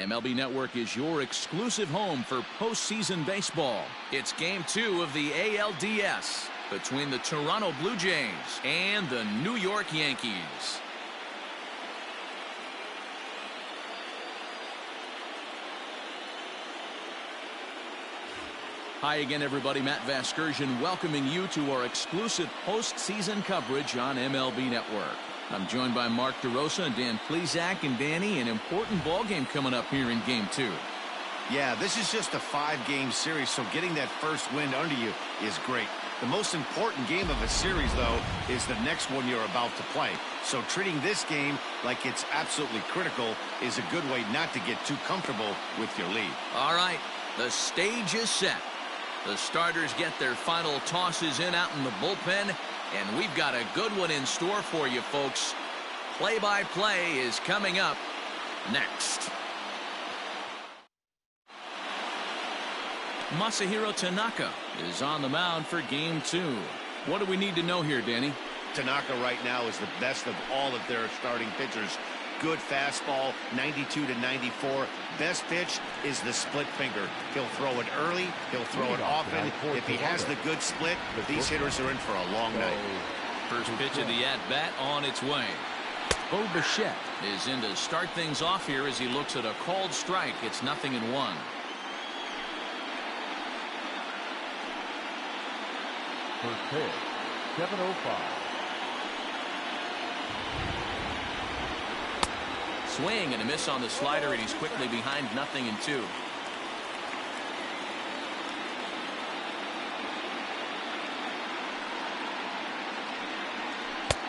MLB Network is your exclusive home for postseason baseball. It's Game 2 of the ALDS between the Toronto Blue Jays and the New York Yankees. Hi again, everybody. Matt Vasgersian welcoming you to our exclusive postseason coverage on MLB Network. I'm joined by Mark DeRosa and Dan Plesac, and Danny, an important ball game coming up here in Game 2. Yeah, this is just a 5-game series, so getting that first win under you is great. The most important game of a series, though, is the next one you're about to play. So treating this game like it's absolutely critical is a good way not to get too comfortable with your lead. All right, the stage is set. The starters get their final tosses in out in the bullpen, and we've got a good one in store for you, folks. Play-by-play is coming up next. Masahiro Tanaka is on the mound for Game 2. What do we need to know here, Danny? Tanaka right now is the best of all of their starting pitchers. Good fastball, 92 to 94. Best pitch is the split finger. He'll throw it early. He'll throw it often. If he has the good split, these hitters are in for a long night. First pitch of the at-bat on its way. Bo Bichette is in to start things off here as he looks at a called strike. It's 0-1. First pitch, 7:05. Swing and a miss on the slider, and he's quickly behind 0-2.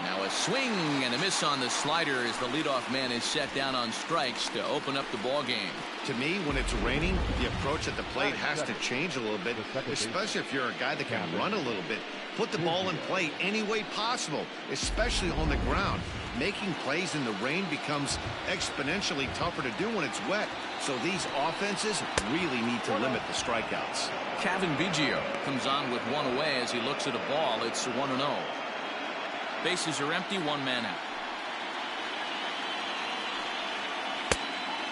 Now a swing and a miss on the slider as the leadoff man is set down on strikes to open up the ball game. To me, when it's raining, the approach at the plate has to change a little bit, especially if you're a guy that can run a little bit. Put the ball in play any way possible, especially on the ground. Making plays in the rain becomes exponentially tougher to do when it's wet. So these offenses really need to limit the strikeouts. Kevin Biggio comes on with one away as he looks at a ball. It's 1-0. Bases are empty, one man out.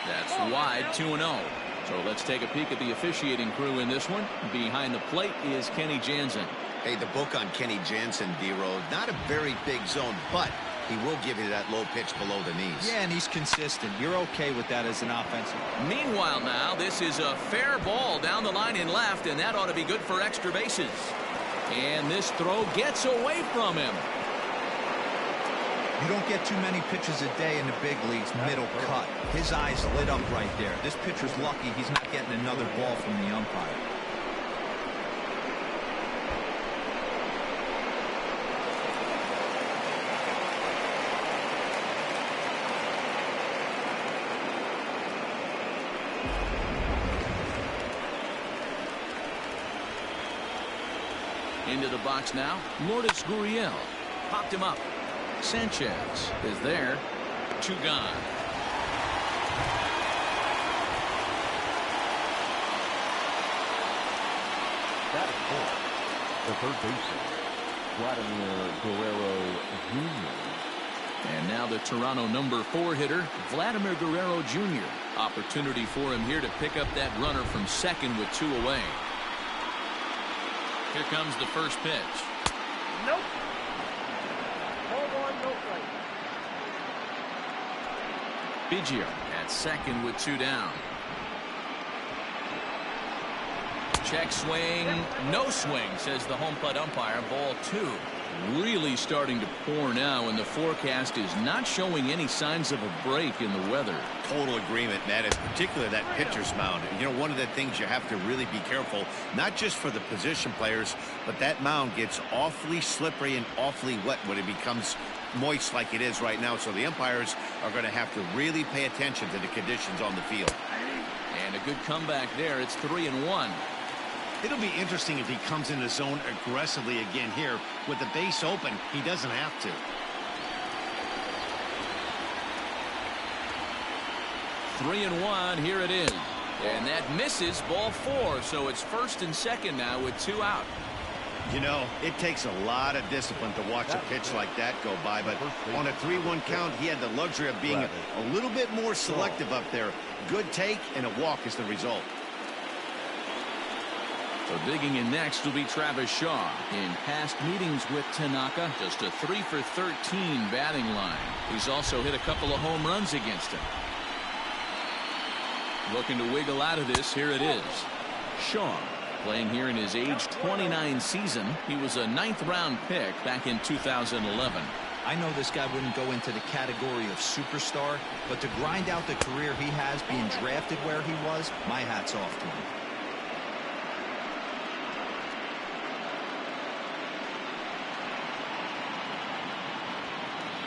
That's wide, 2-0. So let's take a peek at the officiating crew in this one. Behind the plate is Kenny Jansen. Hey, the book on Kenny Jansen, D-Road, not a very big zone, but he will give you that low pitch below the knees. Yeah, and he's consistent. You're okay with that as an offensive. Meanwhile now, this is a fair ball down the line in left, and that ought to be good for extra bases. And this throw gets away from him. You don't get too many pitches a day in the big leagues, middle cut. His eyes lit up right there. This pitcher's lucky he's not getting another ball from the umpire. Into the box now, Lourdes Gurriel popped him up. Sanchez is there. 2 gone. That is four. The third baseman, Vladimir Guerrero Jr. And now the Toronto number 4 hitter, Vladimir Guerrero Jr. Opportunity for him here to pick up that runner from second with 2 away. Here comes the first pitch. Nope. Hold on, no play. Biggio at second with 2 down. Check swing, no swing, says the home plate umpire. Ball 2. Really starting to pour now, and the forecast is not showing any signs of a break in the weather. Total agreement, Matt, in particular that pitcher's mound. You know, one of the things you have to really be careful, not just for the position players, but that mound gets awfully slippery and awfully wet when it becomes moist like it is right now. So the umpires are going to have to really pay attention to the conditions on the field. And a good comeback there. It's 3-1. It'll be interesting if he comes in the zone aggressively again here. With the base open, he doesn't have to. 3-1, here it is. And that misses, ball 4. So it's first and second now with 2 out. You know, it takes a lot of discipline to watch a pitch like that go by, but on a 3-1 count, he had the luxury of being a little bit more selective up there. Good take and a walk is the result. So digging in next will be Travis Shaw. In past meetings with Tanaka, just a 3 for 13 batting line. He's also hit a couple of home runs against him. Looking to wiggle out of this, here it is. Shaw, playing here in his age 29 season. He was a 9th-round pick back in 2011. I know this guy wouldn't go into the category of superstar, but to grind out the career he has being drafted where he was, my hat's off to him.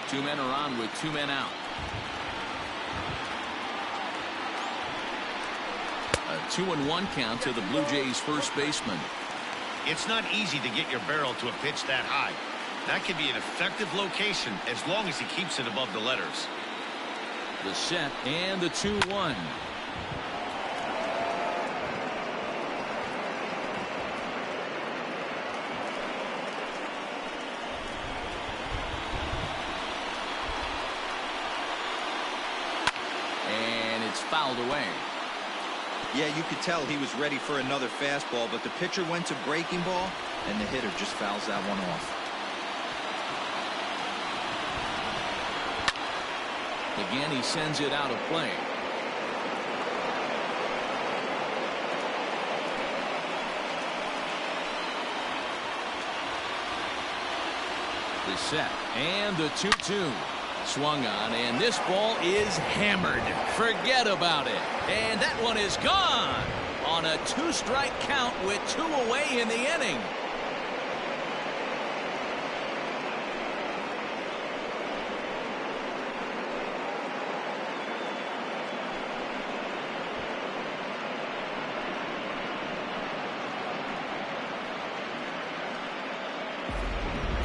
Two men are on with 2 men out. A 2-1 count to the Blue Jays first baseman. It's not easy to get your barrel to a pitch that high. That can be an effective location as long as he keeps it above the letters. The set and the 2-1. And it's fouled away. Yeah, you could tell he was ready for another fastball, but the pitcher went to breaking ball, and the hitter just fouls that one off. Again, he sends it out of play. The set and the 2-2. Swung on, and this ball is hammered. Forget about it. And that one is gone on a 2-strike count with 2 away in the inning.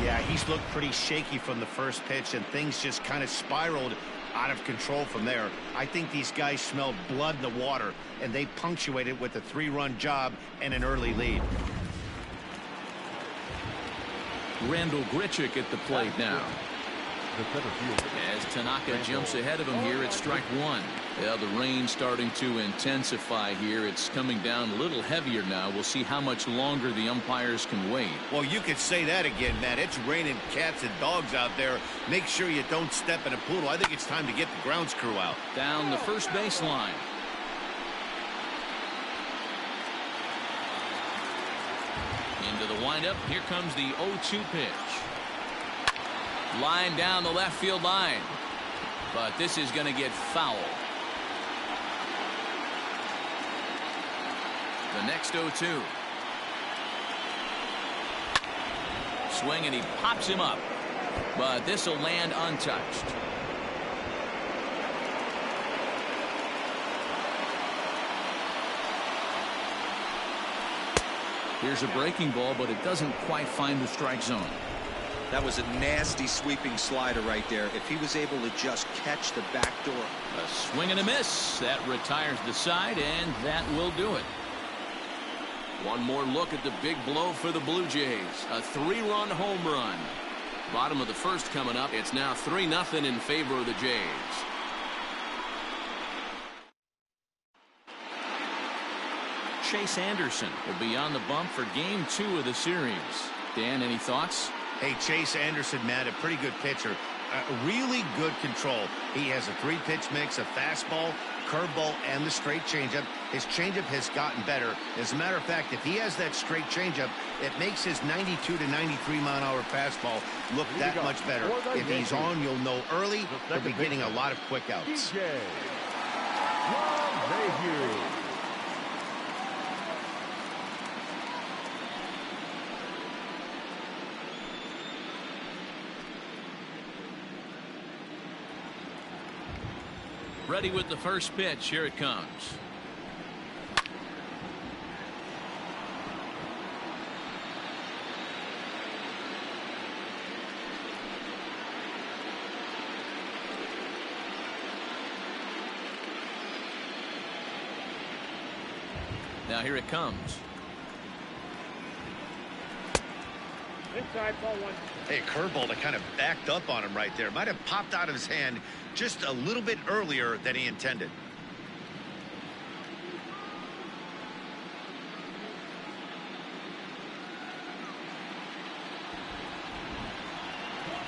Yeah, he's looked pretty shaky from the first pitch, and things just kind of spiraled out of control from there. I think these guys smelled blood in the water, and they punctuated with a 3-run job and an early lead. Randall Grichuk at the plate now. As Tanaka jumps ahead of him here at strike 1. Yeah, the rain's starting to intensify here. It's coming down a little heavier now. We'll see how much longer the umpires can wait. Well, you could say that again, Matt. It's raining cats and dogs out there. Make sure you don't step in a poodle. I think it's time to get the grounds crew out. Down the first baseline. Into the windup. Here comes the 0-2 pitch. Line down the left field line. But this is going to get foul. The next 0-2. Swing, and he pops him up. But this will land untouched. Here's a breaking ball, but it doesn't quite find the strike zone. That was a nasty sweeping slider right there. If he was able to just catch the back door. A swing and a miss. That retires the side, and that will do it. One more look at the big blow for the Blue Jays. A 3-run home run. Bottom of the first coming up. It's now 3-0 in favor of the Jays. Chase Anderson will be on the bump for game 2 of the series. Dan, any thoughts? Hey, Chase Anderson, Matt, a pretty good pitcher. Really good control. He has a 3-pitch mix, a fastball, curveball, and the straight changeup. His changeup has gotten better. As a matter of fact, if he has that straight changeup, it makes his 92 to 93 mile-an-hour fastball look that much better. If he's on, you'll know early. He'll be getting a lot of quick outs. Ready with the first pitch. Here it comes. Now here it comes. Hey, curveball that kind of backed up on him right there. Might have popped out of his hand just a little bit earlier than he intended.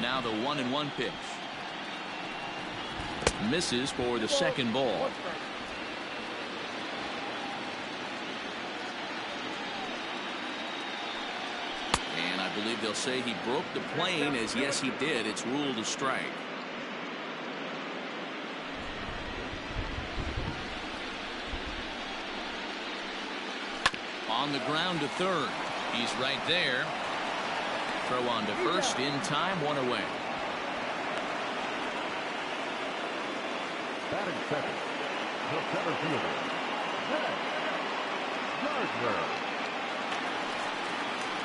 Now the 1-1 pitch. Misses for the second ball. And I believe they'll say he broke the plane, as yes he did. It's ruled a strike. On the ground to third. He's right there. Throw on to first in time, one away. Batting second, the center fielder, Gardner.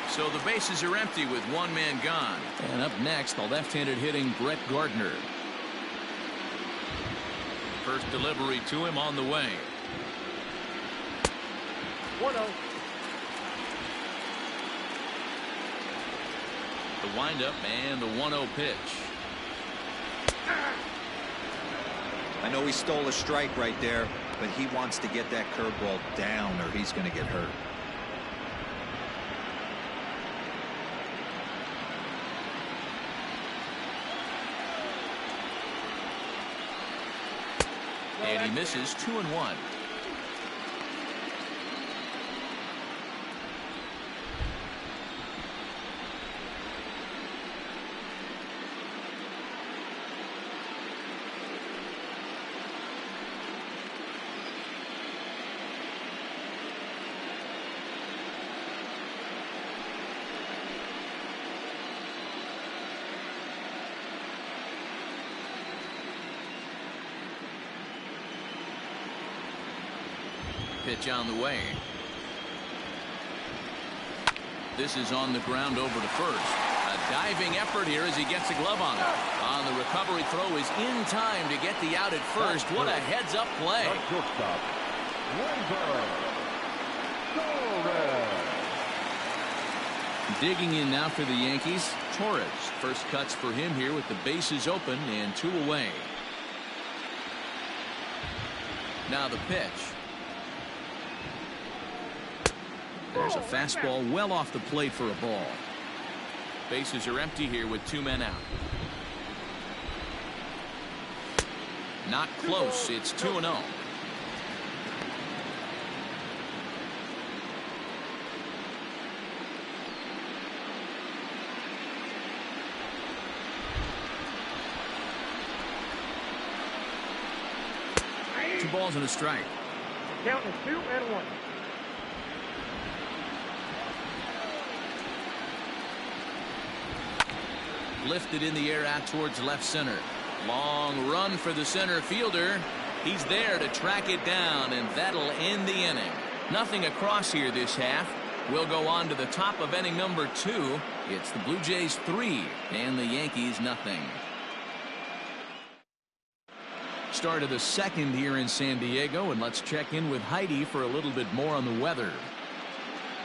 So the bases are empty with one man gone. And up next, the left-handed hitting Brett Gardner. First delivery to him on the way. 1-0. The windup and the 1-0 pitch. I know he stole a strike right there, but he wants to get that curveball down or he's going to get hurt. And he misses 2-1. Pitch on the way. This is on the ground over to first. A diving effort here as he gets a glove on it. On the recovery throw is in time to get the out at first. What a heads-up play. Shortstop, Digging in now for the Yankees, Torres. First cuts for him here with the bases open and 2 away. Now the pitch. There's a fastball well off the plate for a ball. Bases are empty here with 2 men out. Not close. It's 2-0. Two balls and a strike. Count is 2-1. Lifted in the air out towards left center. Long run for the center fielder. He's there to track it down, and that'll end the inning. Nothing across here this half. We'll go on to the top of inning number 2. It's the Blue Jays 3 and the Yankees nothing. Start of the second here in San Diego, and let's check in with Heidi for a little bit more on the weather.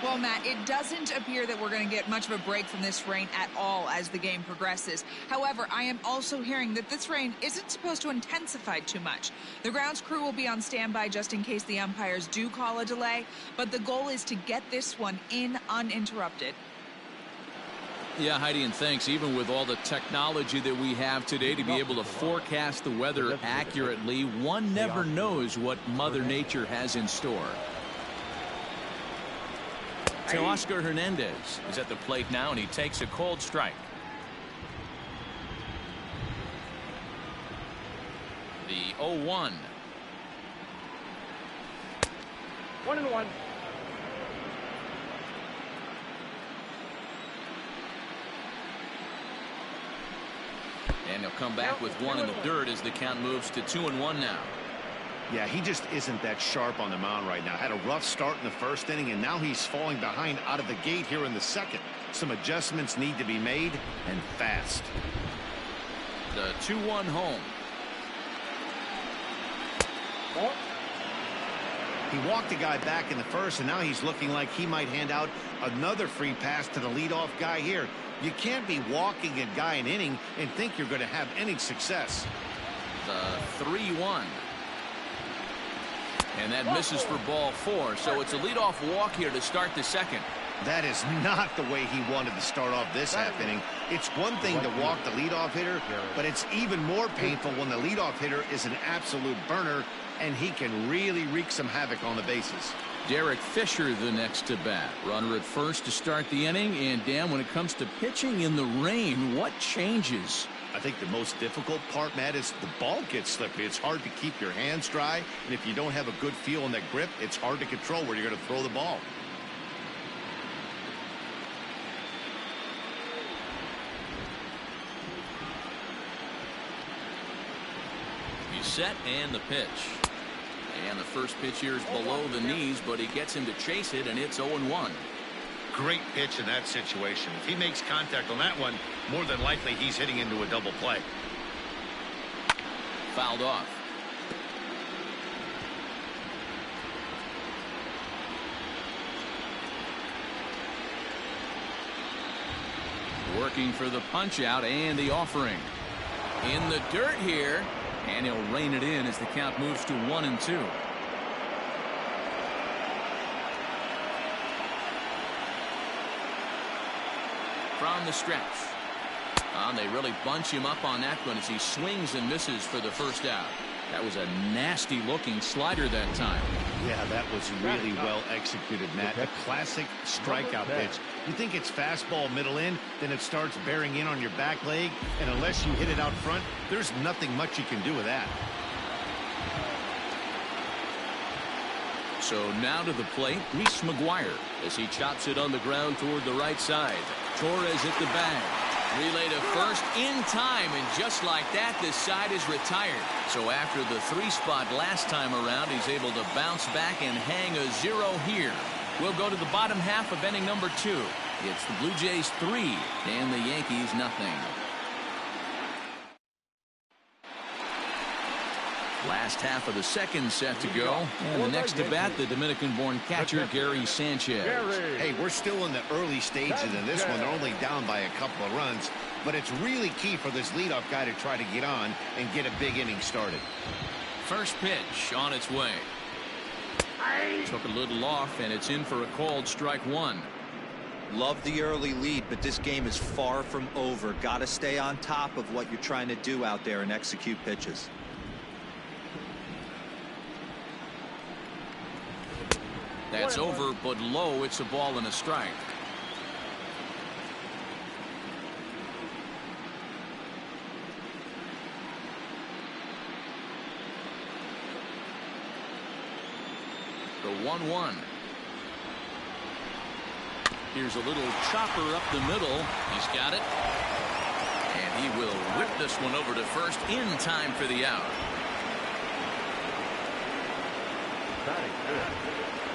Well, Matt, it doesn't appear that we're going to get much of a break from this rain at all as the game progresses. However, I am also hearing that this rain isn't supposed to intensify too much. The grounds crew will be on standby just in case the umpires do call a delay, but the goal is to get this one in uninterrupted. Yeah, Heidi, and thanks. Even with all the technology that we have today to be able to forecast the weather accurately, one never knows what Mother Nature has in store. Oscar Hernandez is at the plate now, and he takes a cold strike. The 0-1. 1-1. And he'll come back with one in the dirt as the count moves to 2-1 now. Yeah, he just isn't that sharp on the mound right now. Had a rough start in the first inning, and now he's falling behind out of the gate here in the second. Some adjustments need to be made, and fast. The 2-1 home. He walked the guy back in the first, and now he's looking like he might hand out another free pass to the leadoff guy here. You can't be walking a guy an inning and think you're going to have any success. The 3-1. And that misses for ball 4. So it's a leadoff walk here to start the second. That is not the way he wanted to start off this half inning. It's one thing to walk the leadoff hitter, but it's even more painful when the leadoff hitter is an absolute burner, and he can really wreak some havoc on the bases. Derek Fisher the next to bat. Runner at first to start the inning. And Dan, when it comes to pitching in the rain, what changes? I think the most difficult part, Matt, is the ball gets slippery. It's hard to keep your hands dry, and if you don't have a good feel on that grip, it's hard to control where you're going to throw the ball. He's set, and the pitch. And the first pitch here is below the knees, but he gets him to chase it, and it's 0-1. Great pitch in that situation. If he makes contact on that one, more than likely he's hitting into a double play. Fouled off. Working for the punch out and the offering. In the dirt here. And he'll rein it in as the count moves to 1-2. From the stretch. And they really bunch him up on that one as he swings and misses for the first out. That was a nasty looking slider that time. Yeah, that was really well executed, Matt. A classic strikeout pitch. You think it's fastball middle in, then it starts bearing in on your back leg, and unless you hit it out front, there's nothing much you can do with that. So now to the plate, Reese McGuire as he chops it on the ground toward the right side. Torres hit the bag. Relay to first in time, and just like that, this side is retired. So after the 3 spot last time around, he's able to bounce back and hang a 0 here. We'll go to the bottom half of inning number 2. It's the Blue Jays 3 and the Yankees nothing. Last half of the second set to go. And the next to bat, the Dominican-born catcher, Gary Sanchez. Hey, we're still in the early stages of this one. They're only down by a couple of runs. But it's really key for this leadoff guy to try to get on and get a big inning started. First pitch on its way. Took a little off, and it's in for a called strike 1. Love the early lead, but this game is far from over. Got to stay on top of what you're trying to do out there and execute pitches. That's over, but low. It's a ball and a strike. The 1-1. Here's a little chopper up the middle. He's got it. And he will whip this one over to first in time for the out.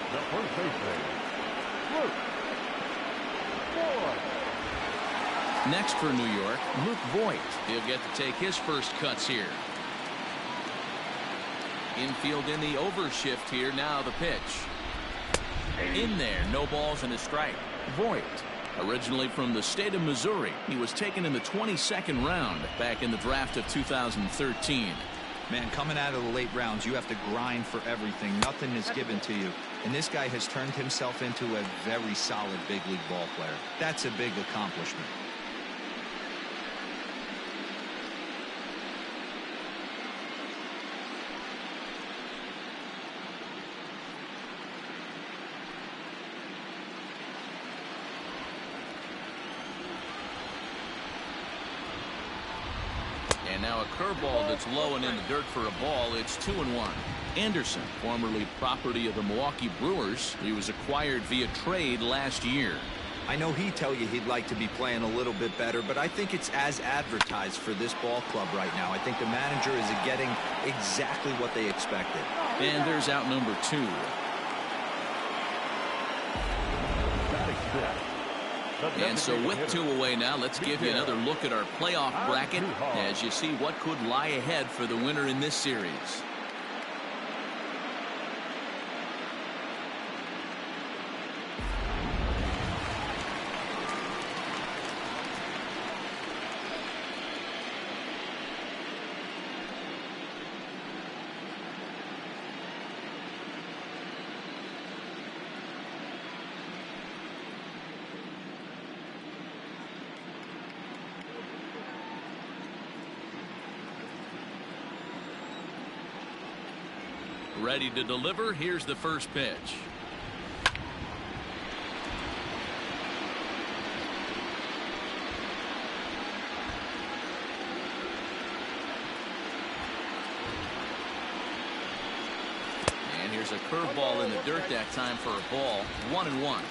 The first baseman, Luke Voigt. Next for New York, Luke Voigt. He'll get to take his first cuts here. Infield in the overshift here. Now the pitch. In there, no balls and a strike. Voigt, originally from the state of Missouri, he was taken in the 22nd round back in the draft of 2013. Man, coming out of the late rounds, you have to grind for everything. Nothing is given to you. And this guy has turned himself into a very solid big league ball player. That's a big accomplishment. And now a curveball that's low and in the dirt for a ball. It's 2-1. Anderson, formerly property of the Milwaukee Brewers. He was acquired via trade last year. I know he'd tell you he'd like to be playing a little bit better, but I think it's as advertised for this ball club right now. I think the manager is getting exactly what they expected. And there's out number 2. And so with 2 away now, let's give you another look at our playoff bracket as you see what could lie ahead for the winner in this series. Ready to deliver. Here's the first pitch. And here's a curveball in the dirt that time for a ball. 1-1.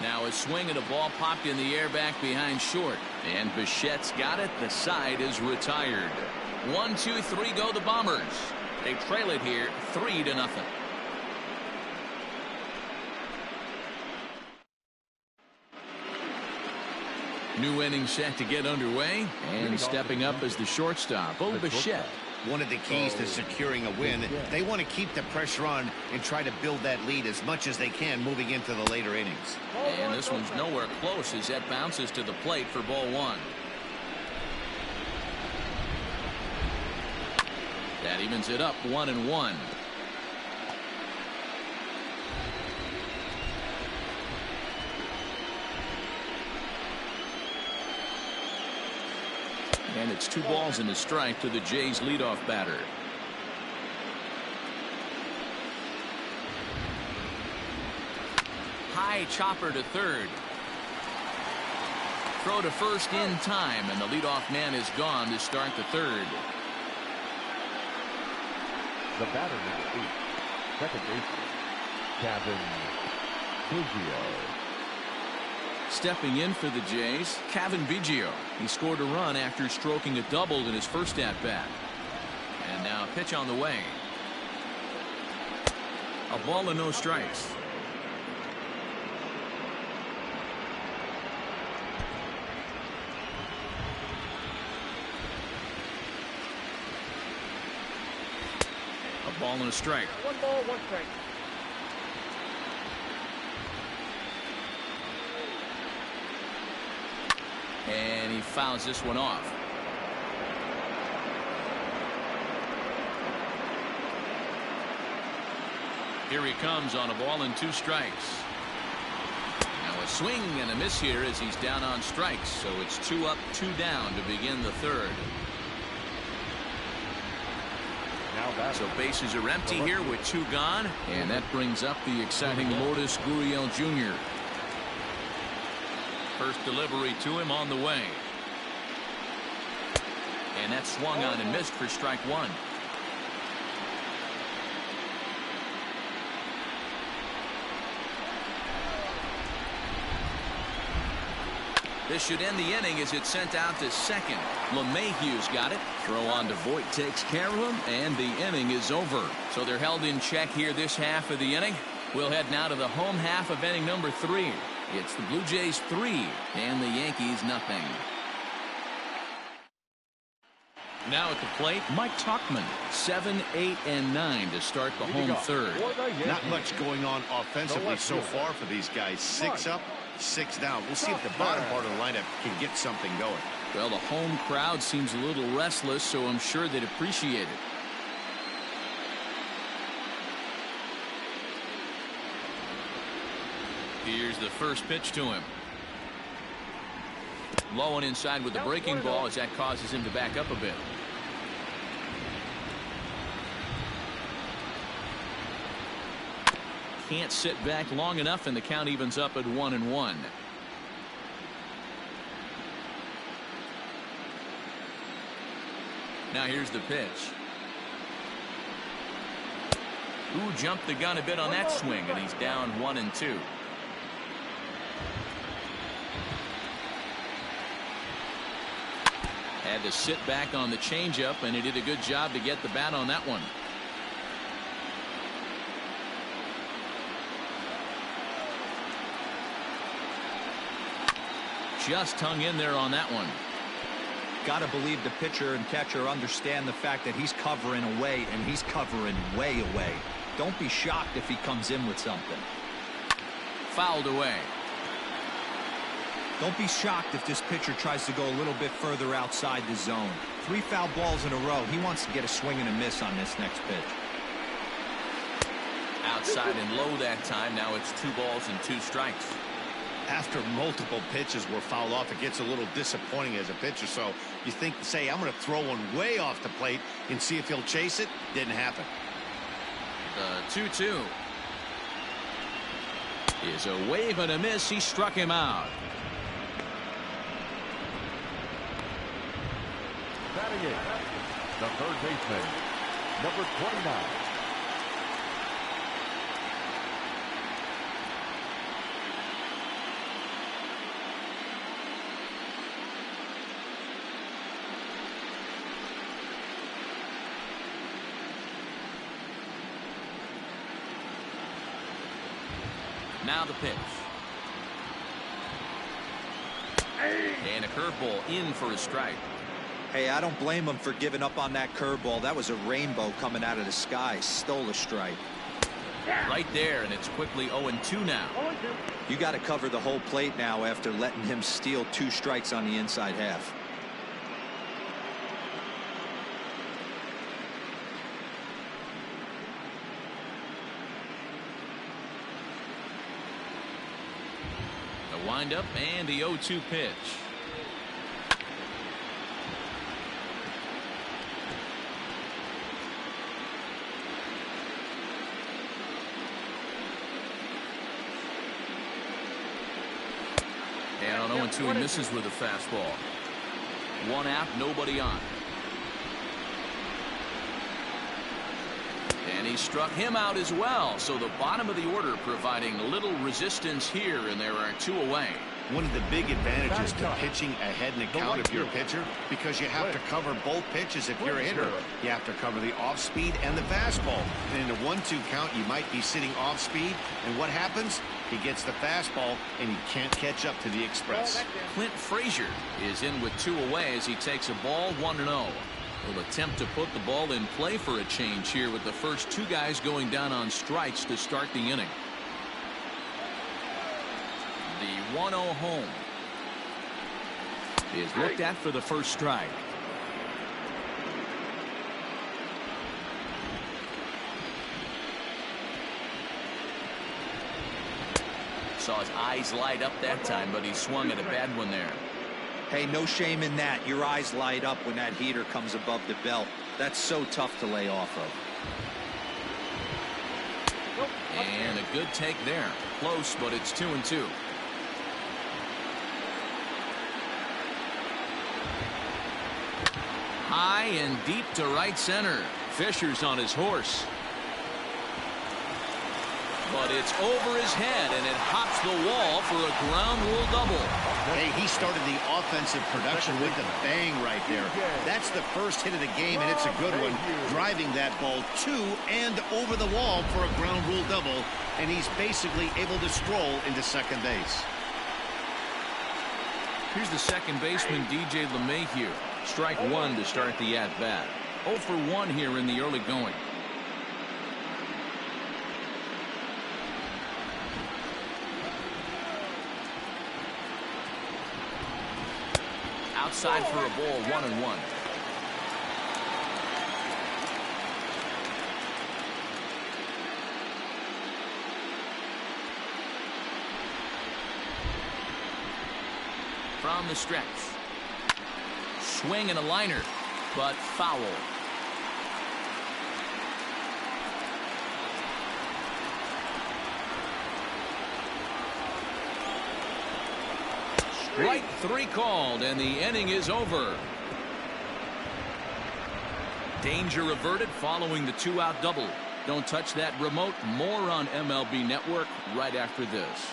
Now a swing and a ball popped in the air back behind short. And Bichette's got it. The side is retired. 1, 2, 3 go the Bombers. They trail it here 3-0. New inning set to get underway. And stepping up as the shortstop, Bichette. One of the keys to securing a win, they want to keep the pressure on and try to build that lead as much as they can moving into the later innings. And this one's nowhere close as that bounces to the plate for ball 1. That evens it up 1-1. And it's 2 balls and a strike to the Jays leadoff batter. High chopper to third. Throw to first in time, and the leadoff man is gone to start the third. The batter number 8, second baseman, Cavan Biggio. Stepping in for the Jays, Cavan Biggio. He scored a run after stroking a double in his first at-bat. And now a pitch on the way. A ball and no strikes. A ball and a strike. 1 ball, 1 strike. And he fouls this one off. Here he comes on a ball and 2 strikes. Now a swing and a miss here as he's down on strikes. So it's 2 up, 2 down to begin the third. So bases are empty here with 2 gone. And that brings up the exciting Lourdes Gurriel Jr. First delivery to him on the way. And that swung on and missed for strike 1. This should end the inning as it's sent out to second. LeMahieu's got it. Throw on to Voit takes care of him, and the inning is over. So they're held in check here this half of the inning. We'll head now to the home half of inning number 3. It's the Blue Jays 3 and the Yankees nothing. Now at the plate, Mike Tauchman. 7, 8, and 9 to start the home third. Not much going on offensively so far for these guys. 6 up, 6 down. We'll see if the bottom part of the lineup can get something going. Well, the home crowd seems a little restless, so I'm sure they'd appreciate it. Here's the first pitch to him. Low and inside with the breaking ball as that causes him to back up a bit. Can't sit back long enough, and the count evens up at 1-1. Now here's the pitch. Ooh, jumped the gun a bit on that swing, and he's down 1-2. Had to sit back on the changeup, and he did a good job to get the bat on that one. Just hung in there on that one. Got to believe the pitcher and catcher understand the fact that he's covering away, and he's covering way away. Don't be shocked if he comes in with something. Fouled away. Don't be shocked if this pitcher tries to go a little bit further outside the zone. 3 foul balls in a row. He wants to get a swing and a miss on this next pitch. Outside and low that time. Now it's 2 balls and 2 strikes. After multiple pitches were fouled off, it gets a little disappointing as a pitcher. So you think, say, I'm going to throw one way off the plate and see if he'll chase it. Didn't happen. The 2-2 is a wave and a miss. He struck him out. Batting in, the third baseman, number 29. Now the pitch. And a curveball in for a strike. Hey, I don't blame him for giving up on that curveball. That was a rainbow coming out of the sky. Stole a strike. Right there, and it's quickly 0-2 now. You got to cover the whole plate now after letting him steal 2 strikes on the inside half. The windup and the 0-2 pitch. And on 0-2, he misses with a fastball. One out, nobody on. And he struck him out as well. So the bottom of the order providing little resistance here, and there are 2 away. One of the big advantages to pitching ahead in the count if you're a pitcher, because you have to cover both pitches if you're a hitter. You have to cover the off speed and the fastball. And in a 1-2 count, you might be sitting off speed, and what happens? He gets the fastball, and he can't catch up to the express. Clint Frazier is in with 2 away as he takes a ball 1-0. Will attempt to put the ball in play for a change here with the first 2 guys going down on strikes to start the inning. The 1-0 home is looked at for the first strike. Saw his eyes light up that time, but he swung at a bad one there. Hey, no shame in that. Your eyes light up when that heater comes above the belt. That's so tough to lay off of. And a good take there. Close, but it's 2-2. High and deep to right center. Fisher's on his horse. But it's over his head, and it hops the wall for a ground rule double. Hey, he started the offensive production with a bang right there. That's the first hit of the game, and it's a good one. Driving that ball to and over the wall for a ground rule double, and he's basically able to stroll into second base. Here's the second baseman, DJ LeMahieu. Strike 1 to start the at-bat. 0 for 1 here in the early going. Outside for a ball, 1-1. From the stretch. Swing and a liner, but foul. Strike 3 called, and the inning is over. Danger averted following the 2-out double. Don't touch that remote. More on MLB Network right after this.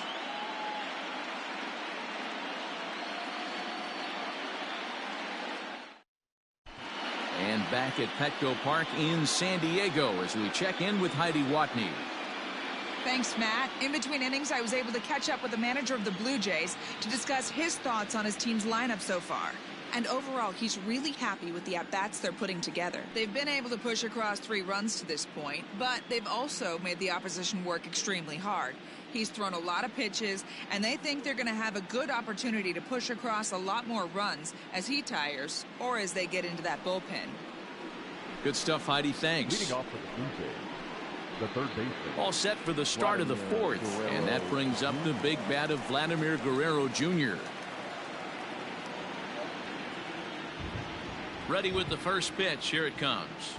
And back at Petco Park in San Diego as we check in with Heidi Watney. Thanks, Matt. In between innings, I was able to catch up with the manager of the Blue Jays to discuss his thoughts on his team's lineup so far. And overall, he's really happy with the at-bats they're putting together. They've been able to push across 3 runs to this point, but they've also made the opposition work extremely hard. He's thrown a lot of pitches, and they think they're going to have a good opportunity to push across a lot more runs as he tires or as they get into that bullpen. Good stuff, Heidi. Thanks. Leading off for the Blue Jays, the third baseman. All set for the start of the fourth, and that brings up the big bat of Vladimir Guerrero Jr. Ready with the first pitch. Here it comes.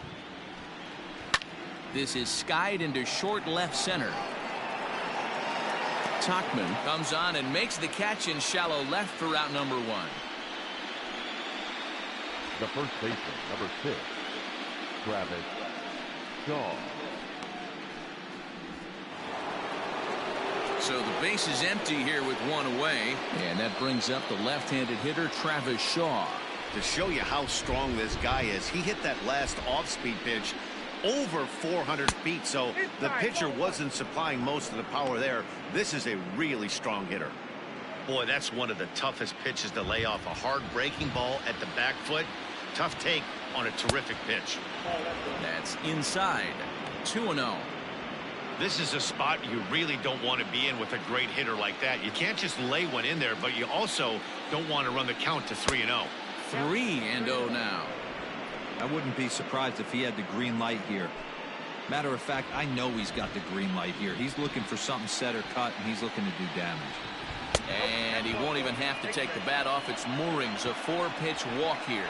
This is skied into short left center. Tachman comes on and makes the catch in shallow left for out number one. The first baseman, number 6, Travis Shaw. So the base is empty here with one away, and that brings up the left-handed hitter Travis Shaw. To show you how strong this guy is, he hit that last off-speed pitch over 400 feet, so the pitcher wasn't supplying most of the power there. This is a really strong hitter. Boy, that's one of the toughest pitches to lay off. A hard breaking ball at the back foot. Tough take on a terrific pitch. That's inside. 2-0. This is a spot you really don't want to be in with a great hitter like that. You can't just lay one in there, but you also don't want to run the count to 3-0. 3-0 now. I wouldn't be surprised if he had the green light here. Matter of fact, I know he's got the green light here. He's looking for something set or cut, and he's looking to do damage. And he won't even have to take the bat off its moorings. A 4-pitch walk here.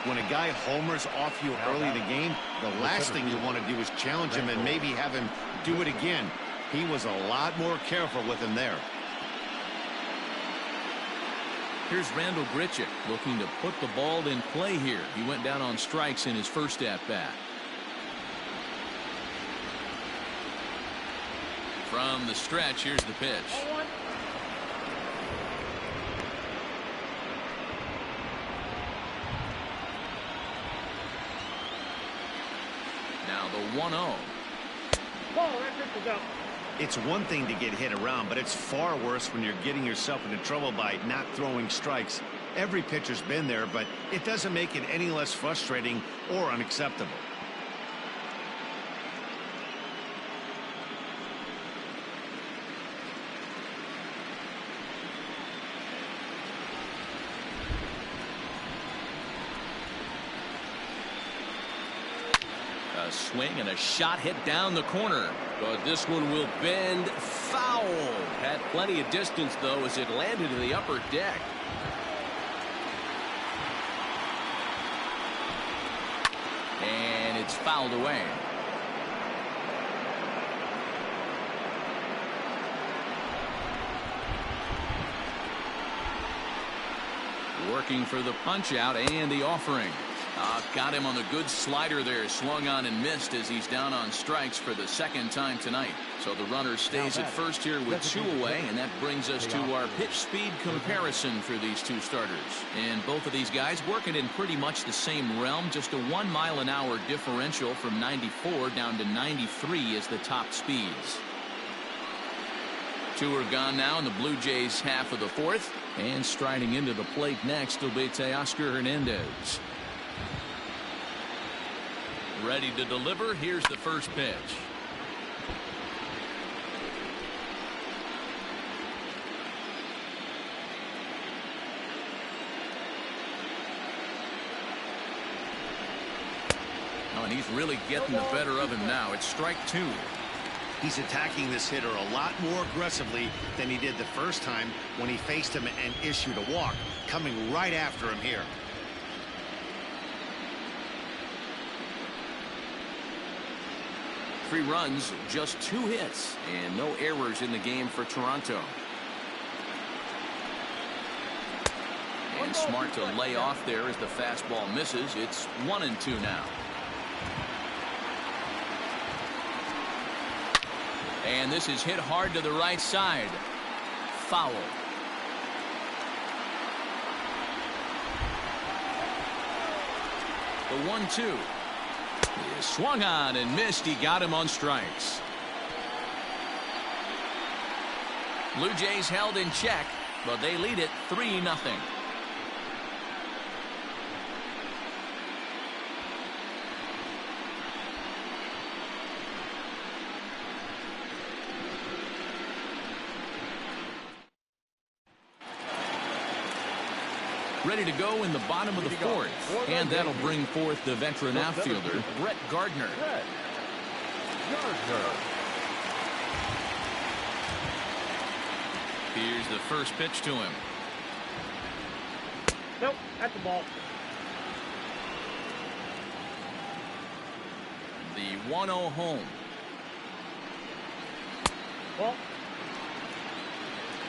When a guy homers off you early in the game, the last thing you want to do is challenge him and maybe have him do it again. He was a lot more careful with him there. Here's Randall Grichuk looking to put the ball in play here. He went down on strikes in his first at-bat. From the stretch, here's the pitch. Now the 1-0. Ball, that pitch is out. It's one thing to get hit around, but it's far worse when you're getting yourself into trouble by not throwing strikes. Every pitcher's been there, but it doesn't make it any less frustrating or unacceptable. A swing and a shot hit down the corner. But this one will bend foul. Had plenty of distance, though, as it landed in the upper deck. And it's fouled away. Working for the punch out and the offering. Got him on the good slider there. Swung on and missed as he's down on strikes for the second time tonight. So the runner stays at first here with 2 away, and that brings us to our pitch speed comparison for these two starters. And both of these guys working in pretty much the same realm. Just a 1 mile an hour differential from 94 down to 93 is the top speeds. 2 are gone now in the Blue Jays half of the fourth. And striding into the plate next will be Teoscar Hernandez. Ready to deliver. Here's the first pitch. Oh, and he's really getting the better of him now. It's strike 2. He's attacking this hitter a lot more aggressively than he did the first time when he faced him and issued a walk. Coming right after him here. Three runs, just 2 hits, and no errors in the game for Toronto. And smart to lay off there as the fastball misses. It's 1-2 now. And this is hit hard to the right side. Foul. The 1-2. He swung on and missed. He got him on strikes. Blue Jays held in check, but they lead it 3-0. Ready to go in the bottom of the fourth. And that'll bring forth the veteran outfielder, Brett Gardner. Gardner. Here's the first pitch to him. Nope, that's the ball. The 1-0 home. Ball.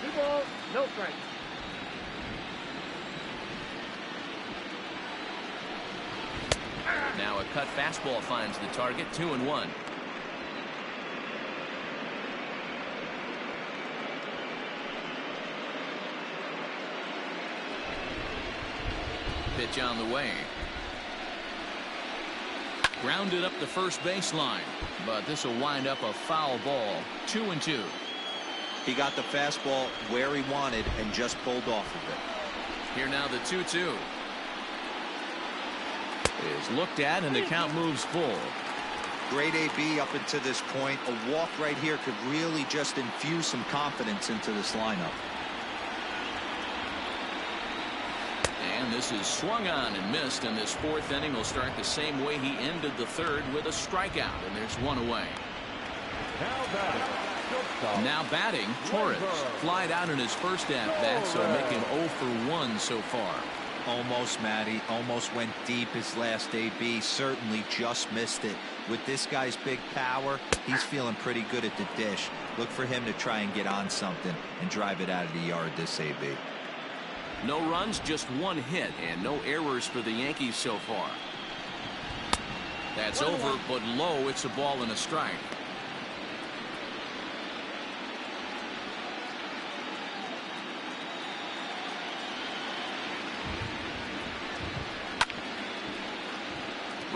2 balls, no strikes. Now a cut fastball finds the target. 2-1. Pitch on the way. Grounded up the first baseline, but this will wind up a foul ball. 2-2. He got the fastball where he wanted and just pulled off of it. Here now the 2-2 is looked at, and the count moves full. Great AB up until this point. A walk right here could really just infuse some confidence into this lineup. And this is swung on and missed, and this fourth inning will start the same way he ended the third, with a strikeout, and there's one away. Now batting, Torres. Flied out in his first at-bat, so make him 0 for 1 so far. Almost, Matty. Almost went deep his last AB. Certainly just missed it. With this guy's big power, he's feeling pretty good at the dish. Look for him to try and get on something and drive it out of the yard this AB. No runs, just one hit, and no errors for the Yankees so far. That's over, but low. It's a ball and a strike.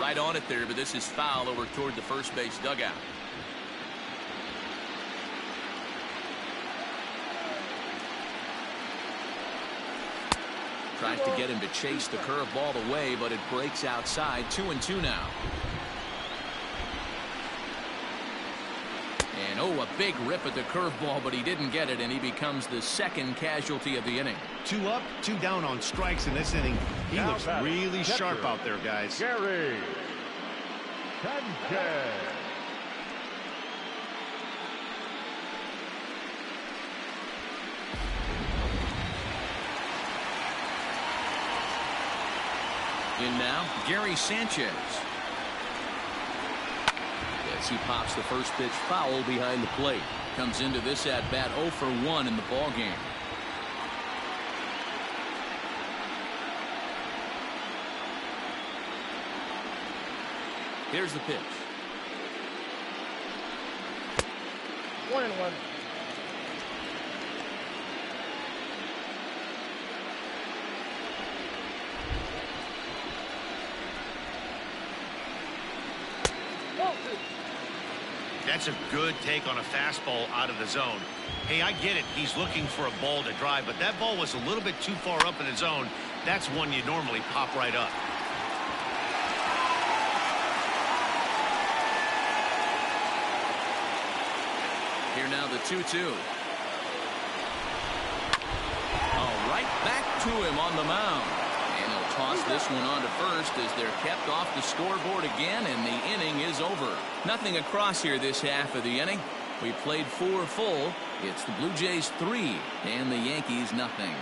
Right on it there, but this is foul over toward the first base dugout. Tries to get him to chase the curveball away, but it breaks outside. 2-2 now. And a big rip at the curveball, but he didn't get it, and he becomes the second casualty of the inning. 2 up, 2 down on strikes in this inning. He Now looks batting, really catcher, sharp out there, guys. Gary Sanchez. In now, Gary Sanchez. Yes, he pops the first pitch foul behind the plate. Comes into this at-bat 0 for 1 in the ballgame. Here's the pitch. 1-1. That's a good take on a fastball out of the zone. Hey, I get it. He's looking for a ball to drive, but that ball was a little bit too far up in the zone. That's one you normally pop right up. Here now the 2-2. All right, back to him on the mound. And he'll toss this one on to first as they're kept off the scoreboard again, and the inning is over. Nothing across here this half of the inning. We played 4 full. It's the Blue Jays 3 and the Yankees nothing.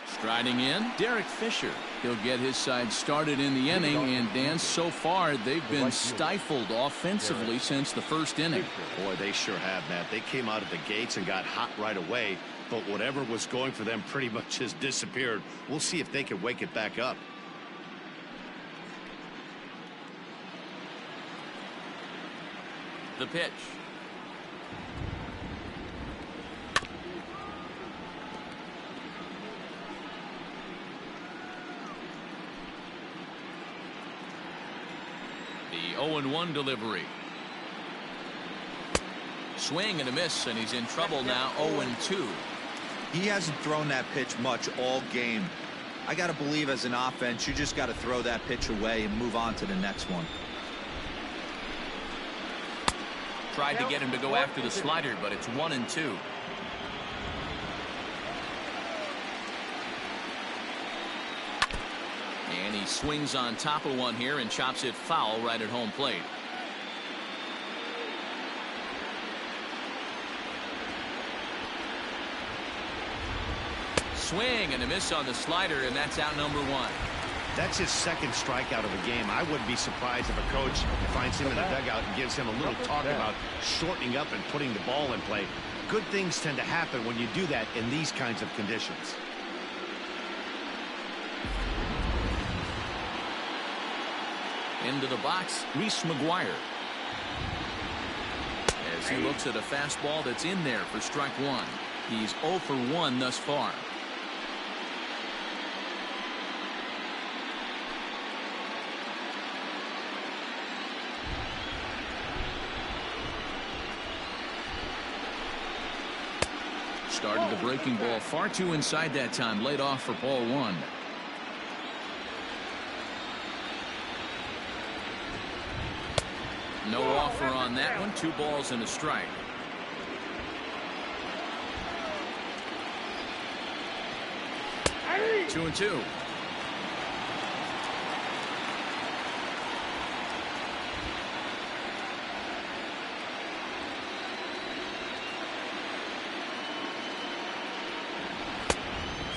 Striding in, Derek Fisher. He'll get his side started in the inning, and Dan, so far they've been stifled offensively since the first inning. Boy, they sure have, Matt. They came out of the gates and got hot right away, but whatever was going for them pretty much has disappeared. We'll see if they can wake it back up. The pitch. The 0-1 delivery. Swing and a miss, and he's in trouble now. 0-2. He hasn't thrown that pitch much all game. I got to believe as an offense, you just got to throw that pitch away and move on to the next one. Tried to get him to go after the slider, but it's 1-2. And he swings on top of one here and chops it foul right at home plate. Swing and a miss on the slider, and that's out number one. That's his second strikeout of the game. I wouldn't be surprised if a coach finds him in the dugout and gives him a little talk about shortening up and putting the ball in play. Good things tend to happen when you do that in these kinds of conditions. Into the box, Reese McGuire. As he looks at a fastball that's in there for strike one. He's 0 for 1 thus far. Started the breaking ball far too inside that time. Laid off for ball one. No offer on that one. 2 balls and a strike. Two and two.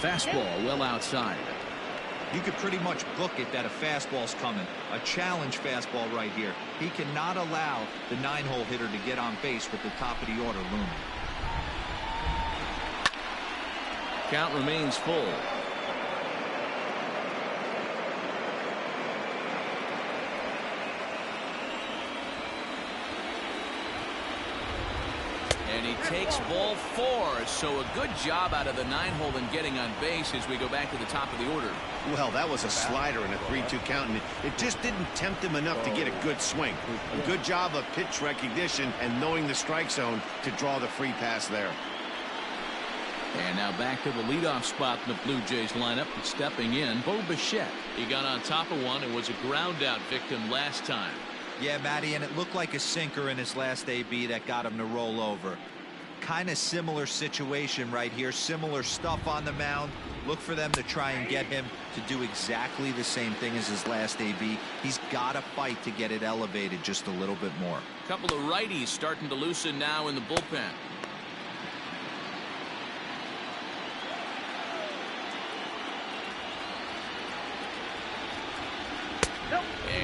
Fastball well outside. You could pretty much book it that a fastball's coming. A challenge fastball right here. He cannot allow the 9-hole hitter to get on base with the top of the order looming. Count remains full. And he takes ball 4. So a good job out of the 9-hole and getting on base as we go back to the top of the order. Well, that was a slider in a 3-2 count, and it just didn't tempt him enough to get a good swing. A good job of pitch recognition and knowing the strike zone to draw the free pass there. And now back to the leadoff spot in the Blue Jays lineup. Stepping in, Bo Bichette. He got on top of one and was a ground out victim last time. Yeah, Matty, and it looked like a sinker in his last AB that got him to roll over. Kind of similar situation right here. Similar stuff on the mound. Look for them to try and get him to do exactly the same thing as his last AB. He's got to fight to get it elevated just a little bit more. A couple of righties starting to loosen now in the bullpen.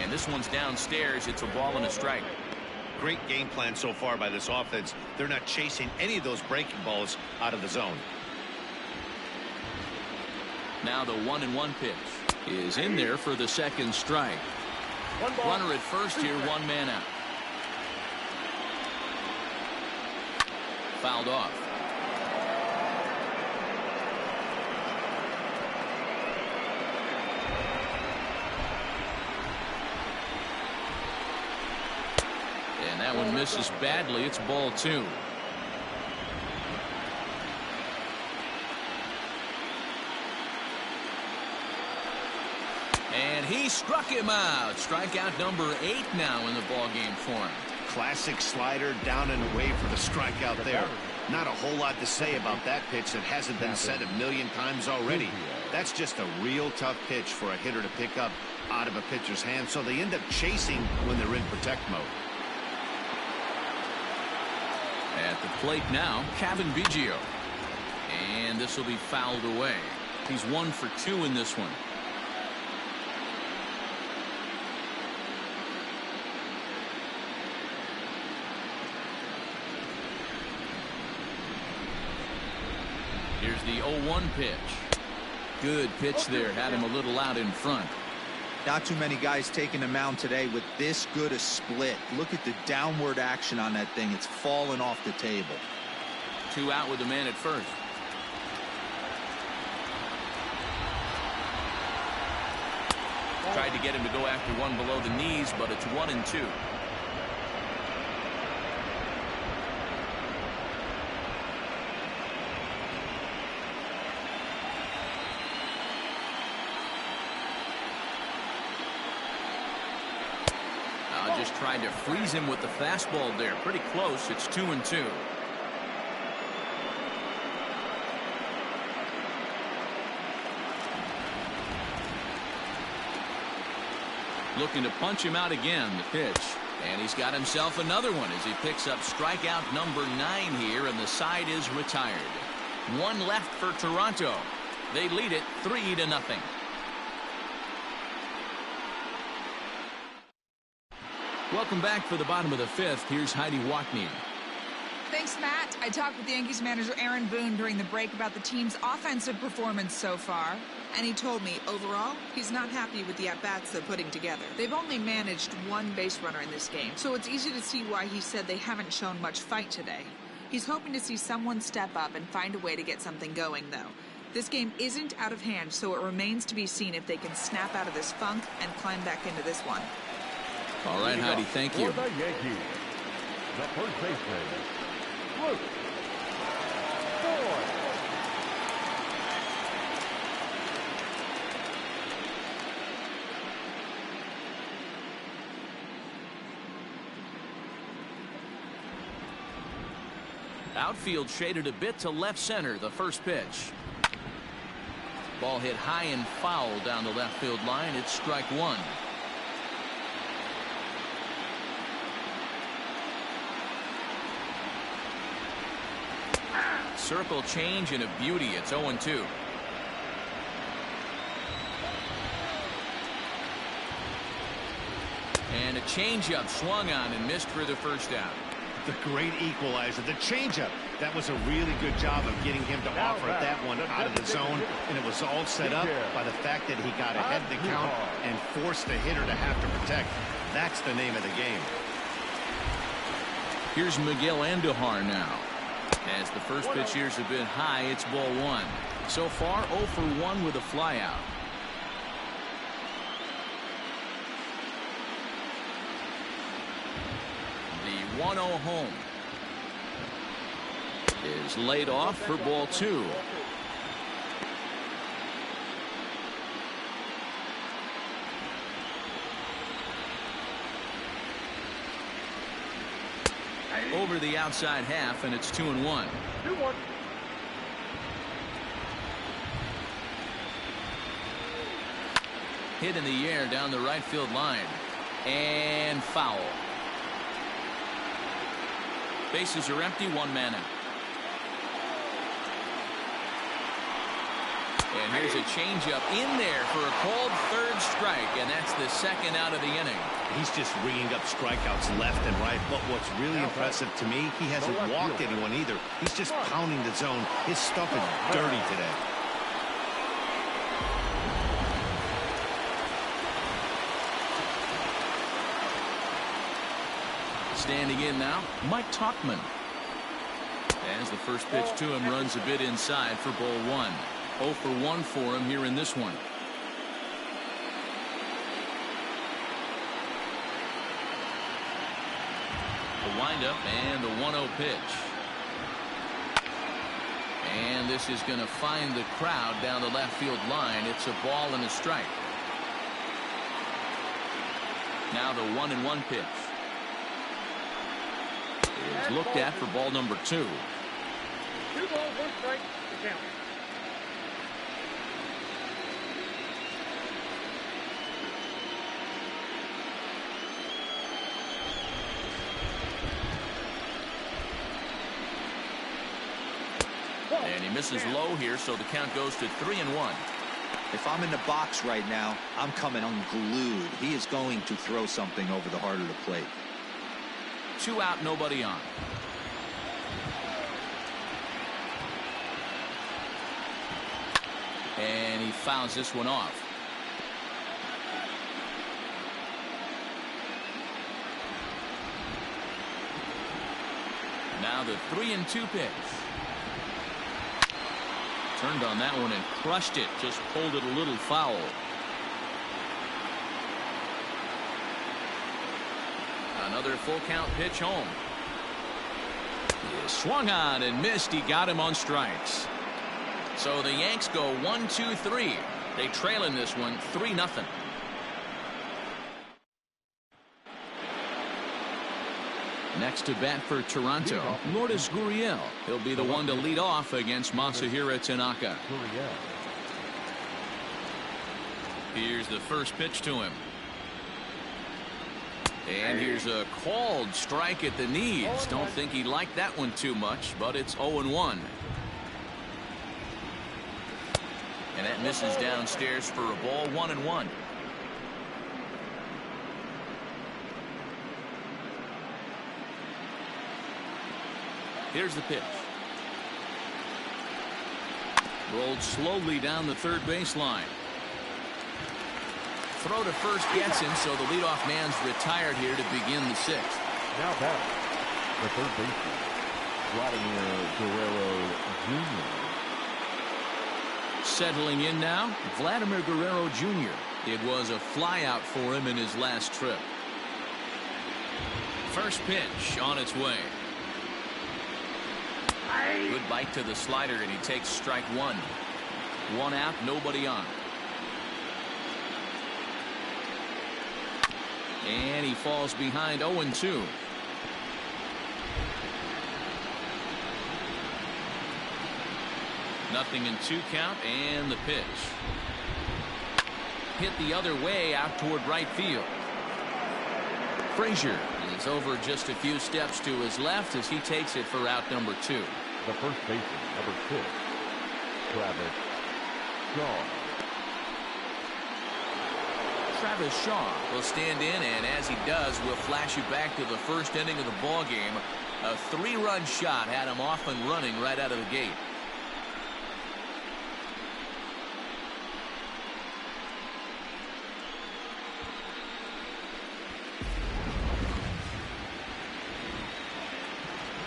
And this one's downstairs. It's a ball and a strike. Great game plan so far by this offense. They're not chasing any of those breaking balls out of the zone. Now the 1-1 pitch is in there for the second strike. Runner at first here, 1 man out. Fouled off. And that one misses badly. It's ball 2. And he struck him out. Strikeout number 8 now in the ballgame for him. Classic slider down and away for the strikeout there. Not a whole lot to say about that pitch that hasn't been said a million times already. That's just a real tough pitch for a hitter to pick up out of a pitcher's hand, so they end up chasing when they're in protect mode. At the plate now, Kevin Biggio. And this will be fouled away. He's 1 for 2 in this one. Here's the 0-1 pitch. Good pitch there. Had him a little out in front. Not too many guys taking the mound today with this good a split. Look at the downward action on that thing. It's fallen off the table. 2 out with the man at first. Tried to get him to go after one below the knees, but it's 1-2. Just trying to freeze him with the fastball there. Pretty close. It's 2-2. Looking to punch him out again. The pitch. And he's got himself another one as he picks up strikeout number 9 here, and the side is retired. 1 left for Toronto. They lead it 3-0. Welcome back for the bottom of the 5th. Here's Heidi Wackney. Thanks, Matt. I talked with the Yankees manager Aaron Boone during the break about the team's offensive performance so far, and he told me overall he's not happy with the at-bats they're putting together. They've only managed 1 base runner in this game, so it's easy to see why he said they haven't shown much fight today. He's hoping to see someone step up and find a way to get something going, though. This game isn't out of hand, so it remains to be seen if they can snap out of this funk and climb back into this one. All right, Heidi, thank you. For the Yankees, the first baseman, Luke Ford. Outfield shaded a bit to left center. The first pitch. Ball hit high and foul down the left field line. It's strike 1. Circle change and a beauty. It's 0-2. And a changeup swung on and missed for the first out. The great equalizer, the changeup. That was a really good job of getting him to offer that one out of the zone, and it was all set up by the fact that he got ahead of the count and forced the hitter to have to protect. That's the name of the game. Here's Miguel Andujar now. As the first pitch here's a bit high, it's ball 1. So far 0 for 1 with a flyout. The 1-0 home is laid off for ball 2. Over the outside half, and it's 2-1. 2-1. Hit in the air down the right field line, and foul. Bases are empty, 1 man out. And here's a changeup in there for a called 3rd strike, and that's the 2nd out of the inning. He's just ringing up strikeouts left and right, but what's really impressive to me, he hasn't walked anyone either. He's just pounding the zone. His stuff is dirty today. Standing in now, Mike Tauchman. As the first pitch to him runs a bit inside for ball 1. 0 for 1 for him here in this one. The windup and the 1-0 pitch. And this is going to find the crowd down the left field line. It's a ball and a strike. Now the 1-1 pitch is looked at for ball number 2. 2 balls, 1 strike to count. And he misses low here, so the count goes to 3-1. If I'm in the box right now, I'm coming unglued. He is going to throw something over the heart of the plate. 2 out, nobody on. And he fouls this one off. Now the 3-2 pitch. Turned on that one and crushed it. Just pulled it a little foul. Another full count pitch home. He swung on and missed. He got him on strikes. So the Yanks go 1-2-3. They trail in this one 3-0. Next to bat for Toronto, Lourdes Gurriel. He'll be the one to lead off against Masahiro Tanaka. Here's the first pitch to him. And here's a called strike at the knees. Don't think he liked that one too much, but it's 0-1. And that misses downstairs for a ball. 1-1. Here's the pitch. Rolled slowly down the third baseline. Throw to first gets him, so the leadoff man's retired here to begin the sixth. Now back, the third baseman, Vladimir Guerrero Jr. Settling in now, Vladimir Guerrero Jr. It was a flyout for him in his last trip. First pitch on its way. Good bite to the slider, and he takes strike one. One out, nobody on. And he falls behind 0-2. Nothing in 2 count, and the pitch. Hit the other way out toward right field. Frazier is over just a few steps to his left as he takes it for out number 2. The first baseman, number 6, Travis Shaw. Travis Shaw will stand in, and as he does, we'll flash you back to the first inning of the ball game. A 3-run shot had him off and running right out of the gate.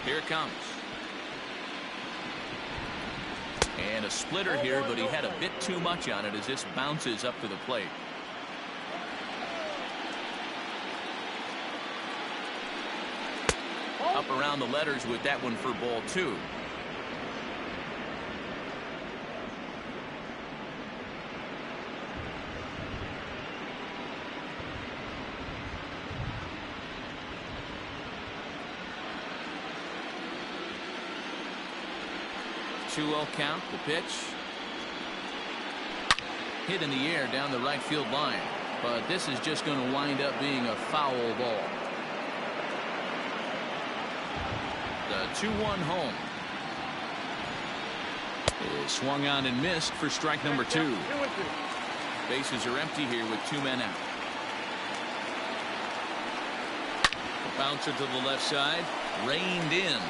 Here it comes. And a splitter here, but he had a bit too much on it as this bounces up to the plate. Up around the letters with that one for ball 2. Two-0 count. The pitch hit in the air down the right field line, but this is just going to wind up being a foul ball. The 2-1 home is swung on and missed for strike number 2. Bases are empty here with 2 men out. A bouncer to the left side, reined in.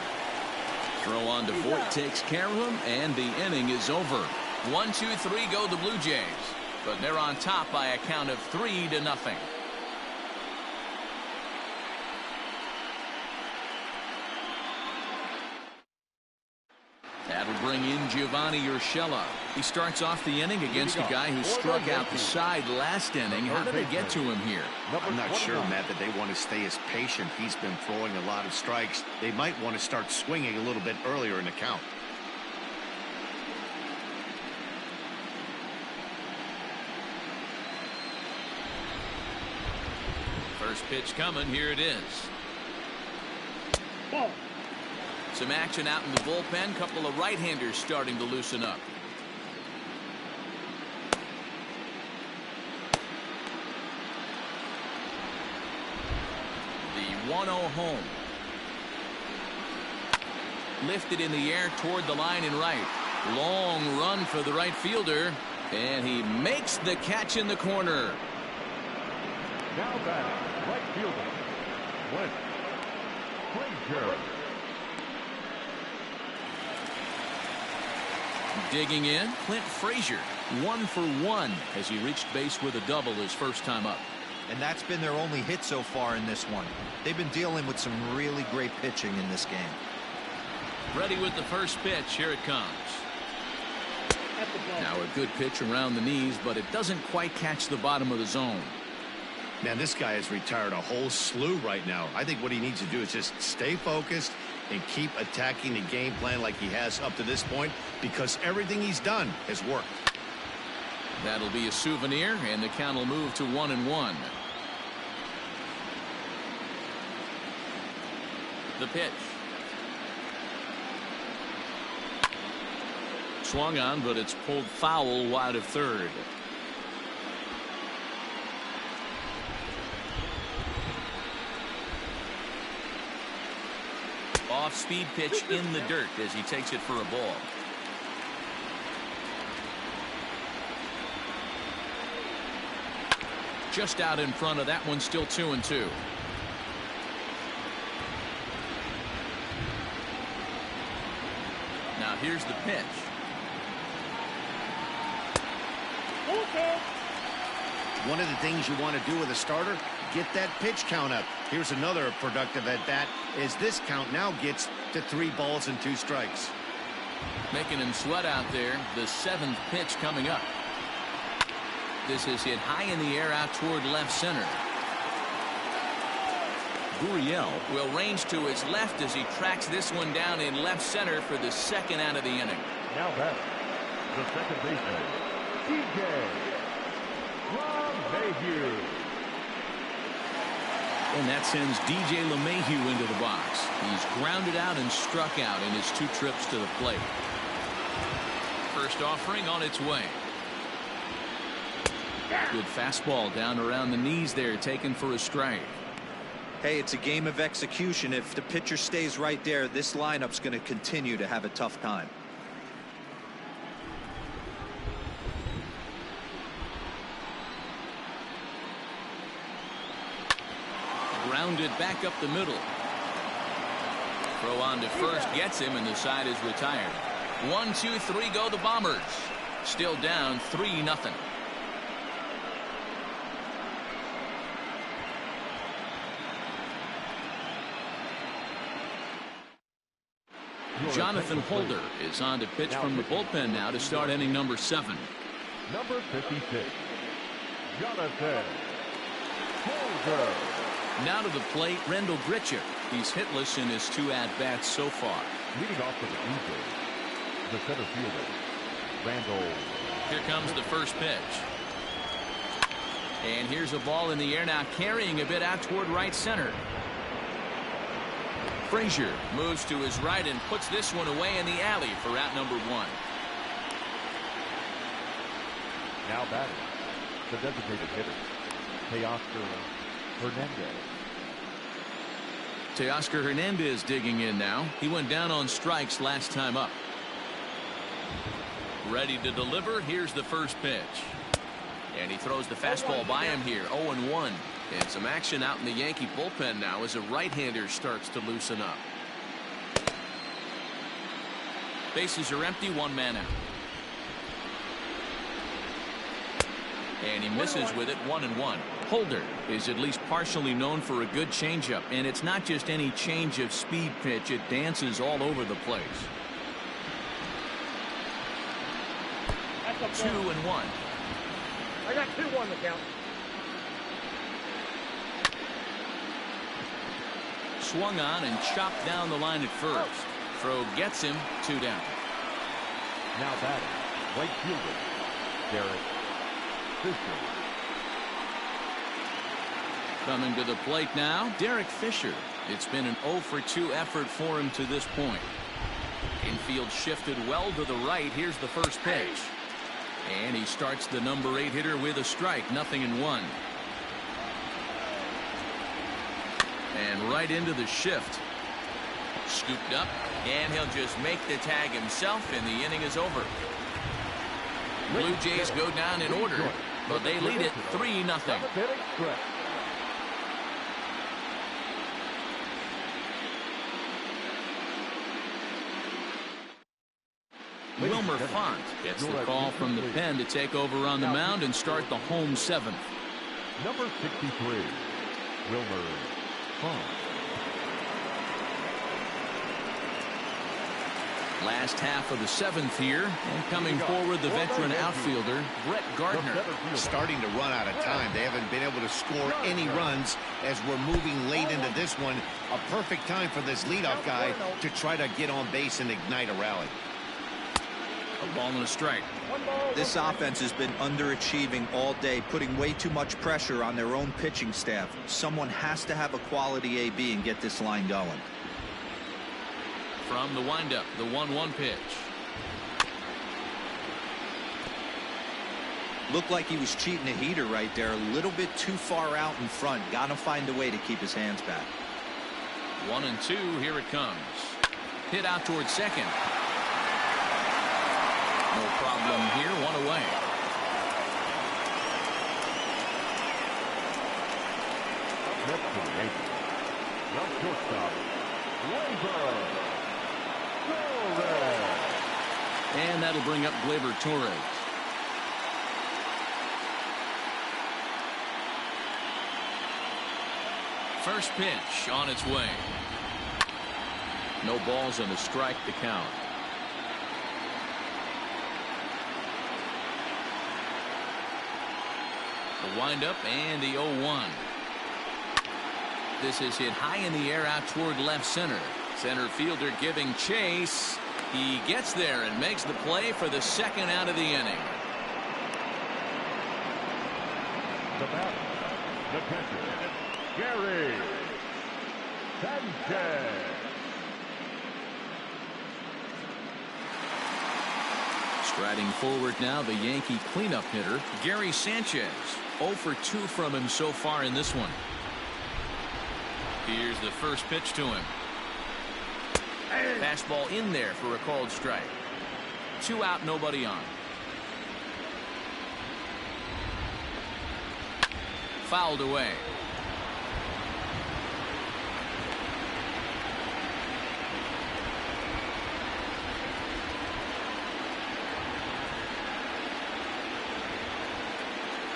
Throw on to Voit takes care of him, and the inning is over. 1-2-3 go the Blue Jays, but they're on top by a count of 3-0. That'll bring in Giovanni Urshela. He starts off the inning against a guy who struck out the side last inning. How did they get to him here? I'm not sure, Matt, that they want to stay as patient. He's been throwing a lot of strikes. They might want to start swinging a little bit earlier in the count. First pitch coming. Here it is. Ball. Some action out in the bullpen. Couple of right-handers starting to loosen up. The 1-0 home. Lifted in the air toward the line and right. Long run for the right fielder, and he makes the catch in the corner. Now batting, right fielder, Clint Frazier. Digging in, Clint Frazier, 1 for 1 as he reached base with a double his first time up. And that's been their only hit so far in this one. They've been dealing with some really great pitching in this game. Ready with the first pitch. Here it comes. Now a good pitch around the knees, but it doesn't quite catch the bottom of the zone. Man, this guy has retired a whole slew right now. I think what he needs to do is just stay focused and keep attacking the game plan like he has up to this point, because everything he's done has worked. That'll be a souvenir, and the count will move to 1-1. The pitch. Swung on, but it's pulled foul wide of third. off-speed pitch in the dirt as he takes it for a ball. Just out in front of that one, still 2-2. Now here's the pitch. One of the things you want to do with a starter, get that pitch count up. Here's another productive at bat as this count now gets to 3 balls and 2 strikes. Making him sweat out there. The 7th pitch coming up. This is hit high in the air out toward left center. Gurriel will range to his left as he tracks this one down in left center for the 2nd out of the inning. Now batting, the second baseman, DJ LeMahieu. And that sends DJ LeMahieu into the box. He's grounded out and struck out in his 2 trips to the plate. First offering on its way. Good fastball down around the knees there, taken for a strike. Hey, it's a game of execution. If the pitcher stays right there, this lineup's going to continue to have a tough time. Grounded back up the middle. Throw on to first, gets him, and the side is retired. 1, 2, 3 go the Bombers. Still down 3-0. Jonathan Holder is on to pitch from the bullpen now to start inning number 7. Number 56, Jonathan Holder. Now to the plate, Rendell Gritchick. He's hitless in his 2 at-bats so far. Leading off for the Eagles, the center fielder, Randall. Here comes the first pitch. And here's a ball in the air now, carrying a bit out toward right center. Frazier moves to his right and puts this one away in the alley for out number 1. Now batting, the designated hitter, Teoscar Hernandez. Teoscar Hernandez digging in now. He went down on strikes last time up. Ready to deliver. Here's the first pitch. And he throws the fastball by him here. 0-1. And some action out in the Yankee bullpen now as a right-hander starts to loosen up. Bases are empty, 1 man out. And he misses with it, 1-1. Holder is at least partially known for a good changeup, and it's not just any change of speed pitch. It dances all over the place. 2-1. I got 2-1 the count. Swung on and chopped down the line at first. Throw gets him, 2 down. Now batting, right fielder, Derek Fisher. Coming to the plate now, Derek Fisher. It's been an 0-for-2 effort for him to this point. Infield shifted well to the right. Here's the first pitch. And he starts the number 8 hitter with a strike, 0-1. And right into the shift. Scooped up, and he'll just make the tag himself, and the inning is over. Blue Jays go down in order, but they lead it 3-0. Wilmer Font gets the call from the pen to take over on the mound and start the home 7th. Number 63, Wilmer Font. Last half of the 7th here, and coming forward the veteran outfielder Brett Gardner. Starting to run out of time. They haven't been able to score any runs as we're moving late into this one. A perfect time for this leadoff guy to try to get on base and ignite a rally. A ball and a strike. This offense has been underachieving all day, putting way too much pressure on their own pitching staff. Someone has to have a quality AB and get this line going. From the windup, the 1-1 pitch. Looked like he was cheating a heater right there, a little bit too far out in front. Got to find a way to keep his hands back. 1-2, here it comes. Hit out towards second. No problem here. One away. Next to the Yankees. Left shortstop, Torres. And that'll bring up Gleyber Torres. First pitch on its way. No balls and a strike to count. The windup and the 0-1. This is hit high in the air out toward left center. Center fielder giving chase. He gets there and makes the play for the second out of the inning. The batter, the catcher, Gary Sanchez. Striding forward now, the Yankee cleanup hitter, Gary Sanchez. 0 for 2 from him so far in this one. Here's the first pitch to him. Fastball in there for a called strike. 2 out, nobody on. Fouled away.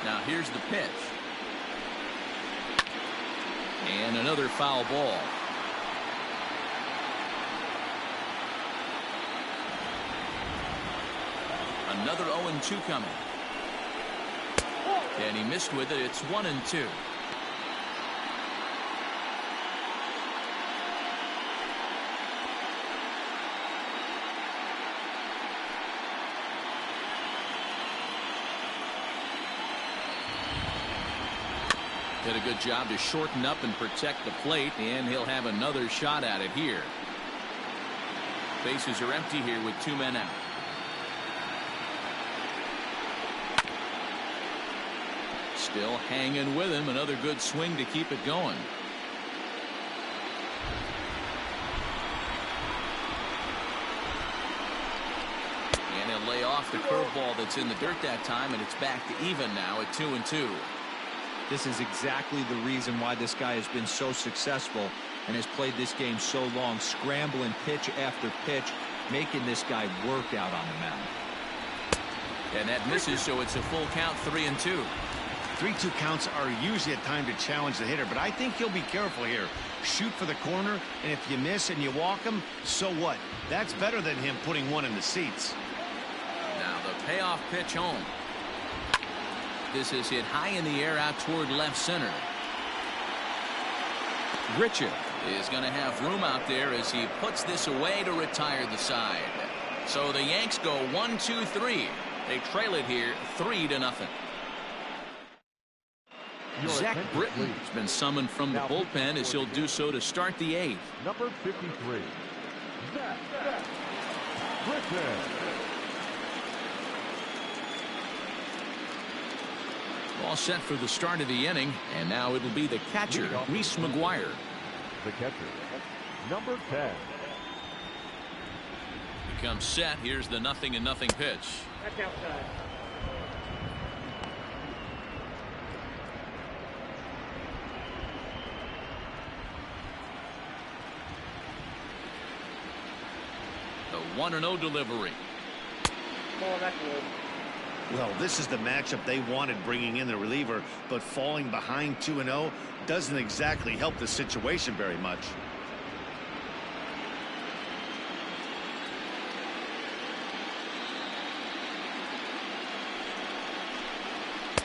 Now here's the pitch. And another foul ball. Another 0-2 coming. And he missed with it. It's 1-2. Did a good job to shorten up and protect the plate, and he'll have another shot at it here. Bases are empty here with 2 men out. Still hanging with him. Another good swing to keep it going. And he'll lay off the curveball that's in the dirt that time, and it's back to even now at 2-2. This is exactly the reason why this guy has been so successful and has played this game so long, scrambling pitch after pitch, making this guy work out on the mound. And that misses, so it's a full count, 3-2. 3-2 counts are usually a time to challenge the hitter, but I think he'll be careful here. Shoot for the corner, and if you miss and you walk him, so what? That's better than him putting one in the seats. Now the payoff pitch home. This is hit high in the air out toward left center. Richard is going to have room out there as he puts this away to retire the side. So the Yanks go 1-2-3. They trail it here 3-0. Zach Britton has been summoned from the bullpen as he'll do so to start the 8th. Number 53, Zach Britton. All set for the start of the inning, and now it'll be the catcher, Reese McGuire. The catcher, number 10. Becomes set. Here's the 0-0 pitch. That's outside. The 1-0 delivery. Oh, that's good. Well, this is the matchup they wanted, bringing in the reliever, but falling behind 2-0 doesn't exactly help the situation very much.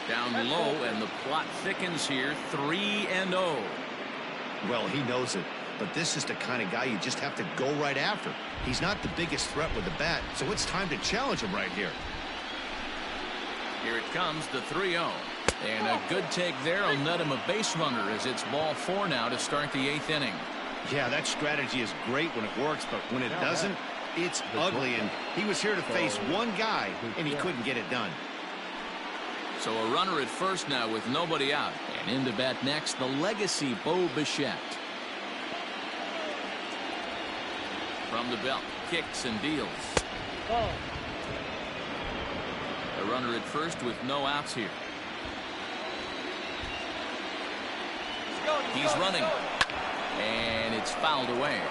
Down low, and the plot thickens here, 3-0. Well, he knows it, but this is the kind of guy you just have to go right after. He's not the biggest threat with the bat, so it's time to challenge him right here. Here it comes, the 3-0. And a good take there will net him a base runner as it's ball 4 now to start the 8th inning. Yeah, that strategy is great when it works, but when it doesn't, it's ugly, and he was here to face one guy, and he couldn't get it done. So a runner at first now with nobody out. And in to bat next, the legacy Bo Bichette. From the belt, kicks and deals. Ball. A runner at first with no outs here. He's running. And it's fouled away.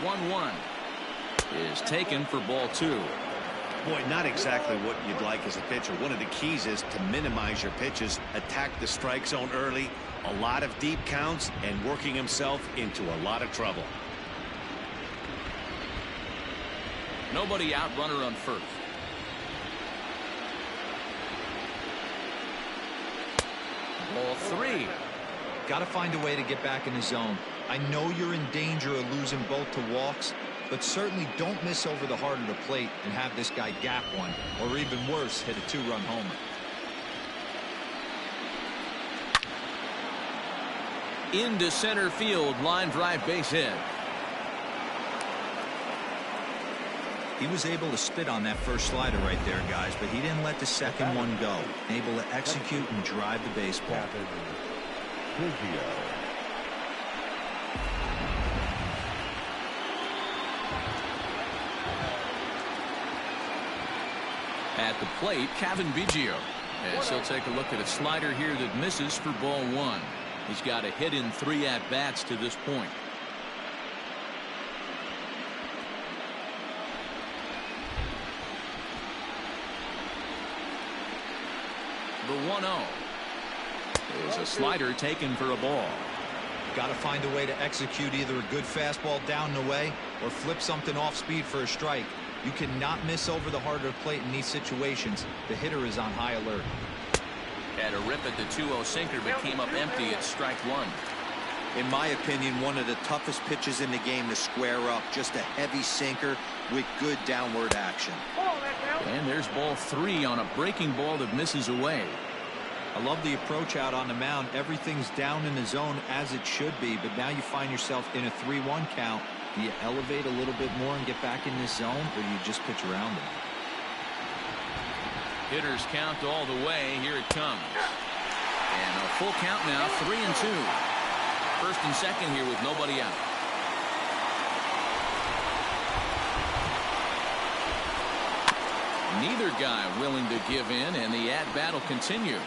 The 1-1 is taken for ball 2. Boy, not exactly what you'd like as a pitcher. One of the keys is to minimize your pitches, attack the strike zone early, a lot of deep counts, and working himself into a lot of trouble. Nobody out, runner on first. Ball 3. Got to find a way to get back in the zone. I know you're in danger of losing both to walks, but certainly don't miss over the heart of the plate and have this guy gap one, or even worse, hit a 2-run homer. Into center field, line drive, base hit. He was able to spit on that first slider right there, guys, but he didn't let the second one go. Able to execute and drive the baseball. At the plate, Kevin Biggio, as he'll take a look at a slider here that misses for ball 1. He's got a hit in 3 at-bats to this point. The 1-0 is a slider taken for a ball. Got to find a way to execute either a good fastball down the way or flip something off speed for a strike. You cannot miss over the heart of the plate in these situations. The hitter is on high alert. Had a rip at the 2-0 sinker, but came up empty at strike 1. In my opinion, one of the toughest pitches in the game to square up. Just a heavy sinker with good downward action. And there's ball 3 on a breaking ball that misses away. I love the approach out on the mound. Everything's down in the zone as it should be, but now you find yourself in a 3-1 count. Do you elevate a little bit more and get back in this zone, or do you just pitch around it? Hitters count all the way. Here it comes. And a full count now, 3-2. First and second here with nobody out. Neither guy willing to give in, and the at-bat will continue.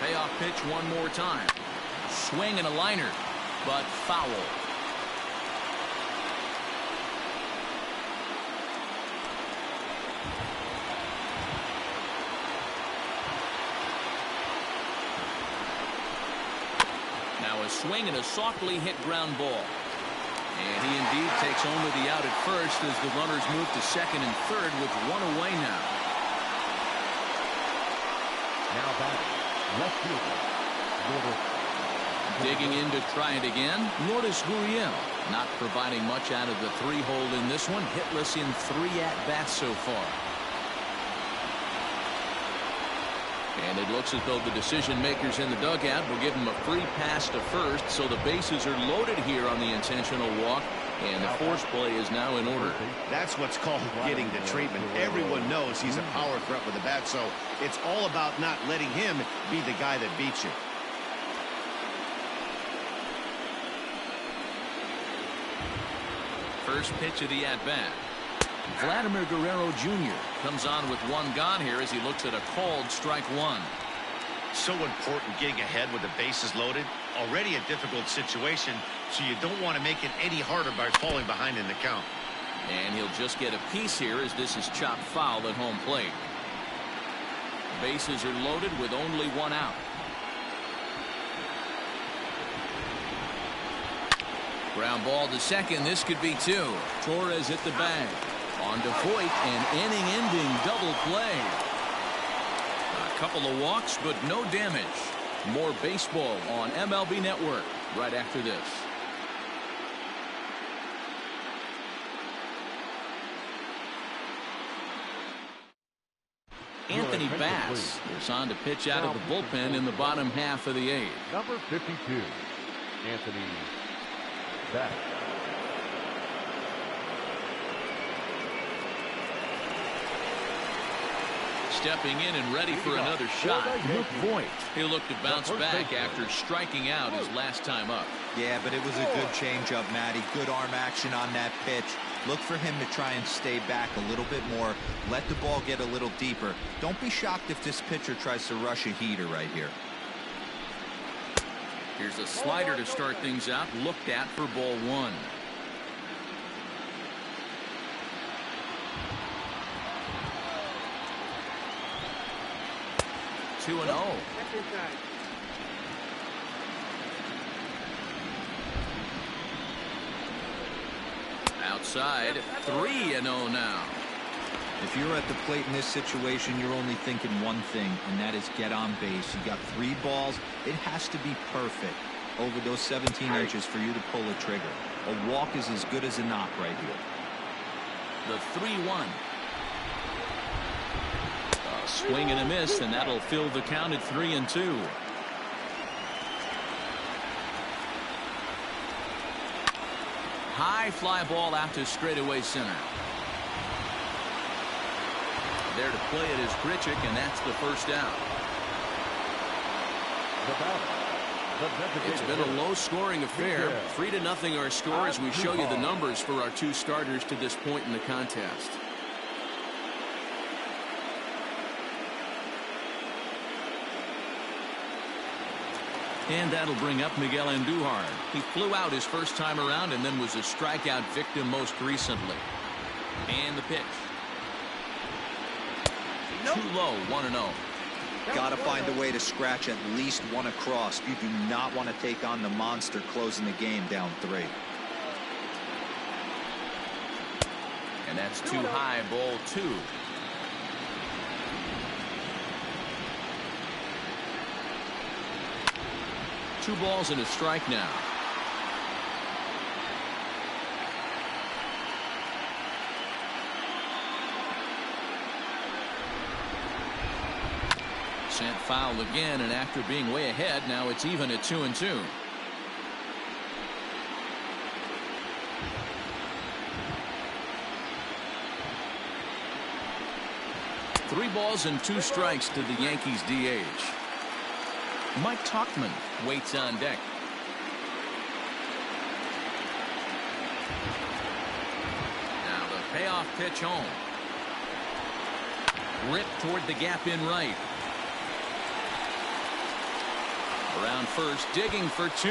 Payoff pitch one more time. Swing and a liner, but foul. Now a swing and a softly hit ground ball. And he indeed takes only the out at first as the runners move to second and third with one away now. Now back. Left fielder. Digging in to try it again, Lourdes Gurriel. Not providing much out of the 3-hole in this one. Hitless in 3 at-bats so far. And it looks as though the decision makers in the dugout will give him a free pass to first, so the bases are loaded here on the intentional walk, and the force play is now in order. That's what's called getting the treatment. Everyone knows he's a power threat with the bat, so it's all about not letting him be the guy that beats you. First pitch of the at-bat. Vladimir Guerrero Jr. comes on with one gone here as he looks at a called strike 1. So important getting ahead with the bases loaded. Already a difficult situation, so you don't want to make it any harder by falling behind in the count. And he'll just get a piece here as this is chopped foul at home plate. Bases are loaded with only one out. Ground ball to second. This could be 2. Torres hit the bag. On to Voit, an inning-ending double play. A couple of walks, but no damage. More baseball on MLB Network right after this. Anthony Bass is on to pitch out of the bullpen in the bottom half of the 8th. Number 52, Anthony Bass. stepping in and ready for another shot. Luke Voigt. He'll look to bounce back after striking out his last time up. Yeah, but it was a good changeup, Matty. Good arm action on that pitch. Look for him to try and stay back a little bit more. Let the ball get a little deeper. Don't be shocked if this pitcher tries to rush a heater right here. Here's a slider to start things out. Looked at for ball one. Two and 0. Outside, 3-0 now. If you're at the plate in this situation, you're only thinking one thing, and that is get on base. You got 3 balls. It has to be perfect over those 17 inches for you to pull a trigger. A walk is as good as a knock right here. The 3-1. A swing and a miss, and that'll fill the count at 3-2. High fly ball out to straightaway center. There to play it is Grichuk, and that's the first down. It's been a low-scoring affair. 3-0 our score as we show you the numbers for our 2 starters to this point in the contest. And that'll bring up Miguel Andujar. He flew out his first time around and then was a strikeout victim most recently. And the pitch. Too low, 1-0. Got to find a way to scratch at least one across. You do not want to take on the monster closing the game down 3. And that's too high, ball 2. Two balls and a strike now. Sent foul again, and after being way ahead, now it's even at 2-2. Three balls and 2 strikes to the Yankees DH. Mike Tauchman waits on deck. Now the payoff pitch home. Ripped toward the gap in right. Around first, digging for 2.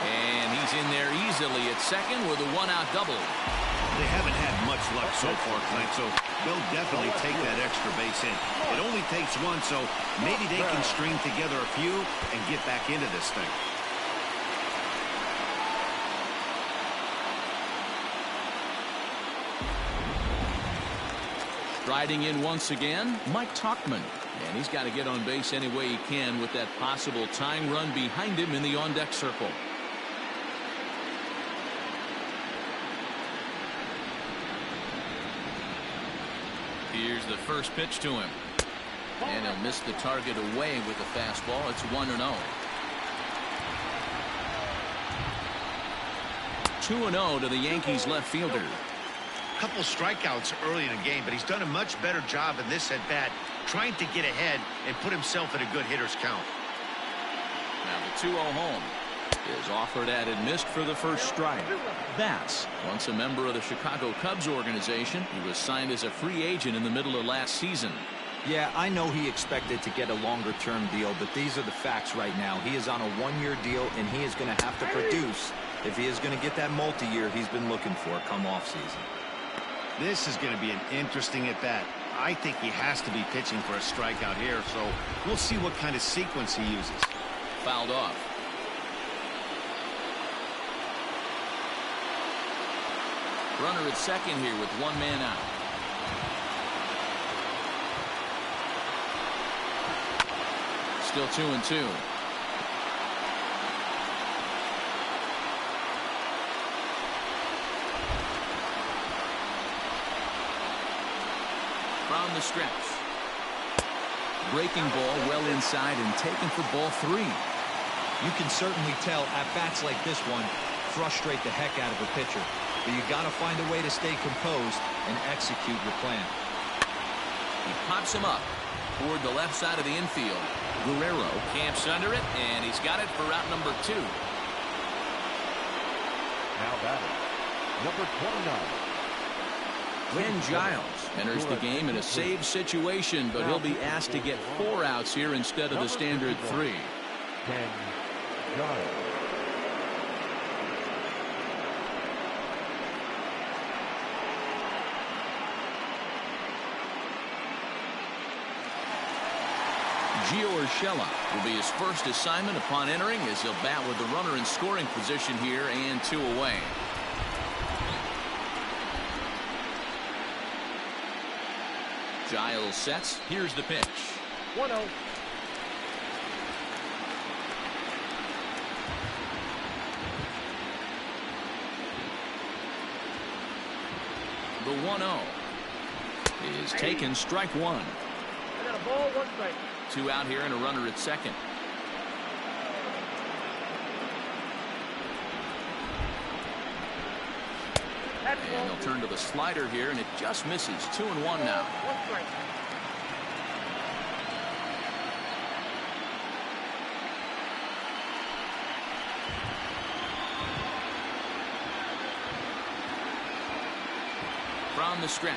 And he's in there easily at second with a 1-out double. They haven't had much luck so far tonight, so they'll definitely take that extra base hit. It only takes 1, so maybe they can string together a few and get back into this thing. Striding in once again, Mike Tauchman. And he's got to get on base any way he can with that possible tying run behind him in the on-deck circle. Here's the first pitch to him. And he'll miss the target away with the fastball. It's 1-0. 2-0 to the Yankees left fielder. Couple strikeouts early in the game, but he's done a much better job in this at bat, trying to get ahead and put himself in a good hitter's count. Now the 2-0 home is offered at and missed for the first strike. Bass, once a member of the Chicago Cubs organization, he was signed as a free agent in the middle of last season. Yeah, I know he expected to get a longer-term deal, but these are the facts right now. He is on a 1-year deal, and he is going to have to produce if he is going to get that multi-year he's been looking for come off-season. This is going to be an interesting at-bat. I think he has to be pitching for a strikeout here, so we'll see what kind of sequence he uses. Fouled off. Runner at second here with 1 man out. Still 2-2. From the stretch. Breaking ball well inside and taken for ball 3. You can certainly tell at-bats like this one frustrate the heck out of a pitcher. But you got to find a way to stay composed and execute your plan. He pops him up toward the left side of the infield. Guerrero camps under it, and he's got it for route number 2. Now batting, number 29. Ken Giles enters the game in a save situation, but he'll be asked to get 4 outs here instead of the standard 3. Ken Giles. Gio Urshela will be his first assignment upon entering, as he'll bat with the runner in scoring position here and 2 away. Giles sets. Here's the pitch. 1-0. The 1-0 is taken, strike 1. I got a ball, 1 strike. 2 out here and a runner at second. That's And ball. they'll turn to the slider here, and it just misses. 2-1 now. 1 strike. From the stretch.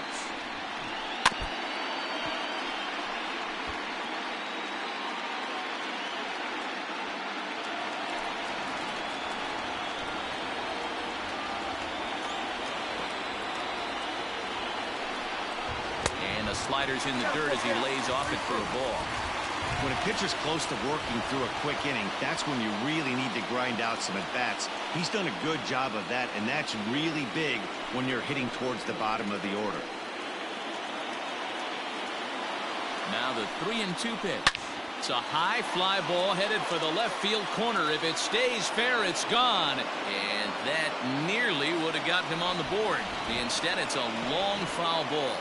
And the slider's in the dirt as he lays off it for a ball. When a pitcher's close to working through a quick inning, that's when you really need to grind out some at-bats. He's done a good job of that, and that's really big when you're hitting towards the bottom of the order. Now the 3-2 pitch. It's a high fly ball headed for the left field corner. If it stays fair, it's gone. And that nearly would have gotten him on the board. Instead, it's a long foul ball.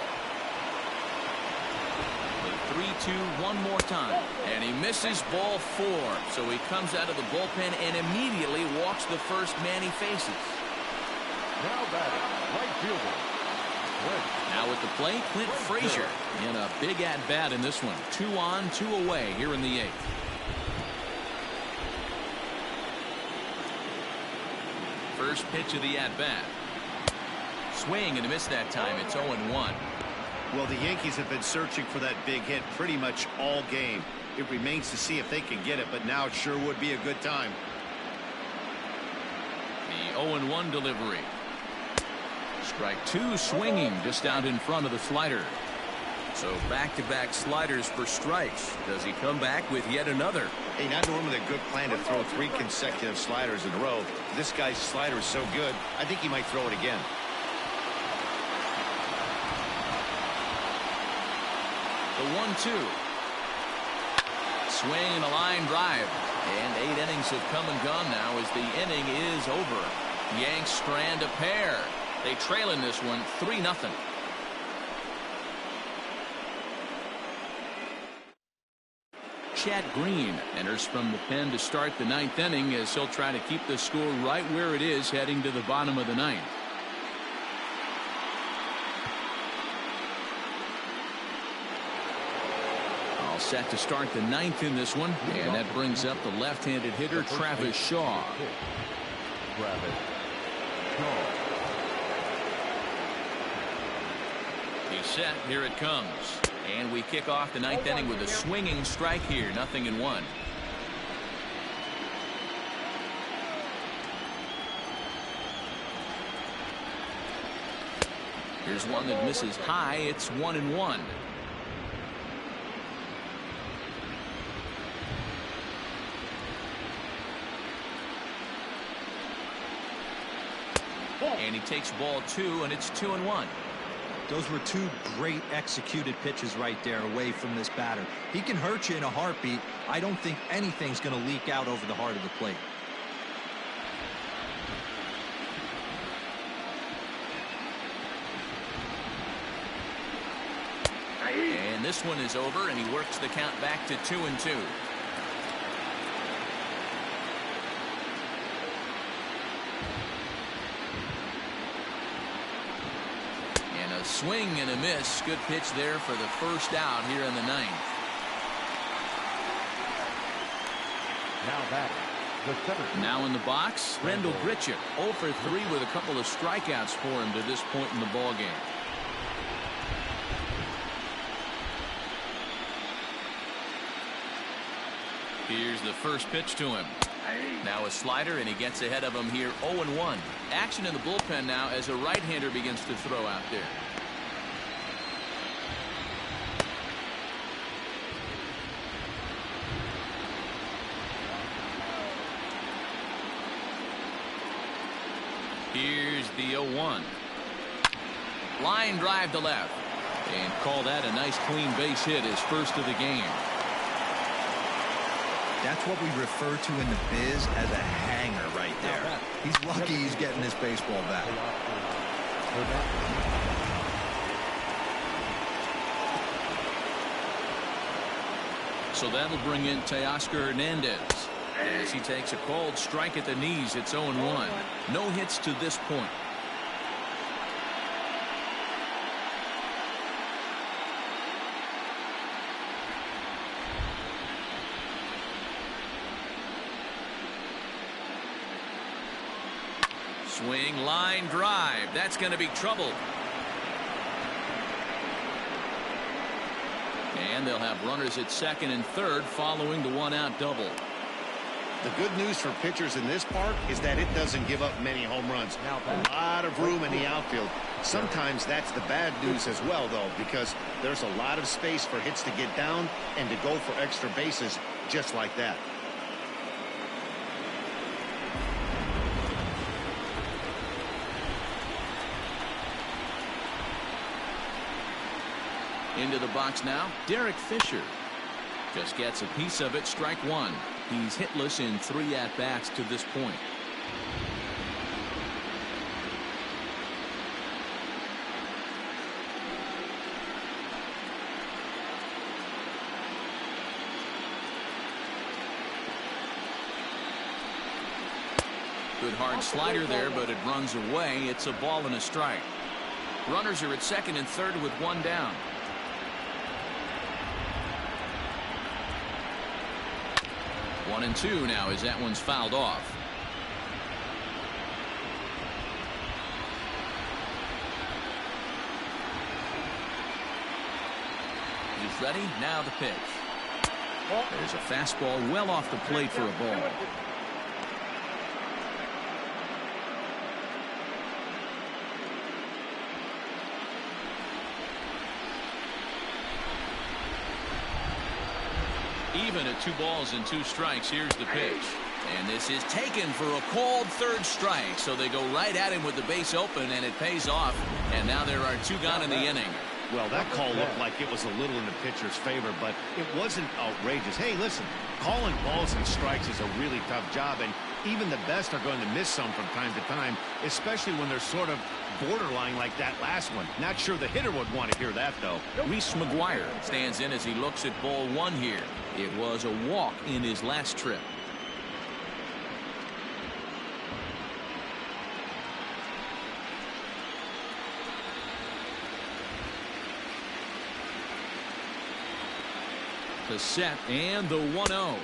The 3-2 one more time. And he misses ball 4. So he comes out of the bullpen and immediately walks the first man he faces. Now batting, right fielder. Now at the plate, Clint Frazier in a big at-bat in this one. 2 on, 2 away here in the 8th. First pitch of the at-bat. Swing and a miss that time. It's 0-1. Well, the Yankees have been searching for that big hit pretty much all game. It remains to see if they can get it, but now it sure would be a good time. The 0-1 delivery. Strike 2 swinging just out in front of the slider. So back-to-back sliders for strikes. Does he come back with yet another? Hey, not normally a good plan to throw 3 consecutive sliders in a row. This guy's slider is so good, I think he might throw it again. The 1-2. Swing and a line drive. And 8 innings have come and gone now as the inning is over. Yanks strand a pair. They trail in this one 3-0. Chad Green enters from the pen to start the 9th inning as he'll try to keep the score right where it is heading to the bottom of the 9th. All set to start the 9th in this one, and that brings up the left-handed hitter Travis Shaw. Travis Shaw. He's set. Here it comes. And we kick off the 9th inning with a swinging strike here. 0-1. Here's one that misses high. It's 1-1. And he takes ball 2, and it's 2-1. Those were 2 great executed pitches right there away from this batter. He can hurt you in a heartbeat. I don't think anything's going to leak out over the heart of the plate. And this one is over, and he works the count back to 2-2. Swing and a miss. Good pitch there for the first out here in the ninth. Now batting, the center. Now in the box, Randall Grichuk, 0 for 3 with a couple of strikeouts for him to this point in the ball game. Here's the first pitch to him. Now a slider, and he gets ahead of him here, 0-1. Action in the bullpen now as a right-hander begins to throw out there. Here's the 0-1. Line drive to left. And call that a nice clean base hit, his first of the game. That's what we refer to in the biz as a hanger right there. He's lucky he's getting his baseball back. So that'll bring in Teoscar Hernandez. As he takes a called strike at the knees, it's 0-1. No hits to this point. Swing, line drive. That's going to be trouble. And they'll have runners at second and third following the one-out double. The good news for pitchers in this park is that it doesn't give up many home runs. A lot of room in the outfield. Sometimes that's the bad news as well, though, because there's a lot of space for hits to get down and to go for extra bases just like that. Into the box now, Derek Fisher. Just gets a piece of it, strike one. He's hitless in 3 at-bats to this point. Good hard slider there, but it runs away. It's a ball and a strike. Runners are at second and third with one down. 1-2 now as that one's fouled off. He's ready. Now the pitch. There's a fastball well off the plate for a ball. Even at 2 balls and 2 strikes. Here's the pitch. And this is taken for a called third strike. So they go right at him with the base open, and it pays off. And now there are 2 gone in the inning. Well, that call looked like it was a little in the pitcher's favor, but it wasn't outrageous. Hey, listen, calling balls and strikes is a really tough job, and even the best are going to miss some from time to time, especially when they're sort of borderline like that last one. Not sure the hitter would want to hear that, though. Reese McGuire stands in as he looks at ball 1 here. It was a walk in his last trip. The set and the 1-0.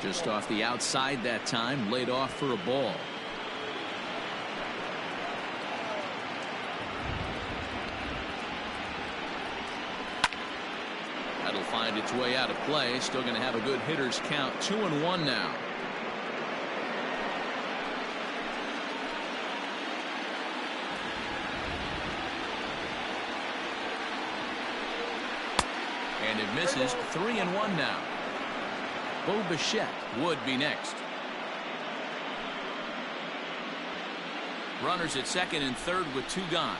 Just off the outside that time, laid off for a ball. That'll find its way out of play. Still going to have a good hitter's count. 2-1 now. And it misses. 3-1 now. Bo Bichette would be next. Runners at second and third with 2 gone.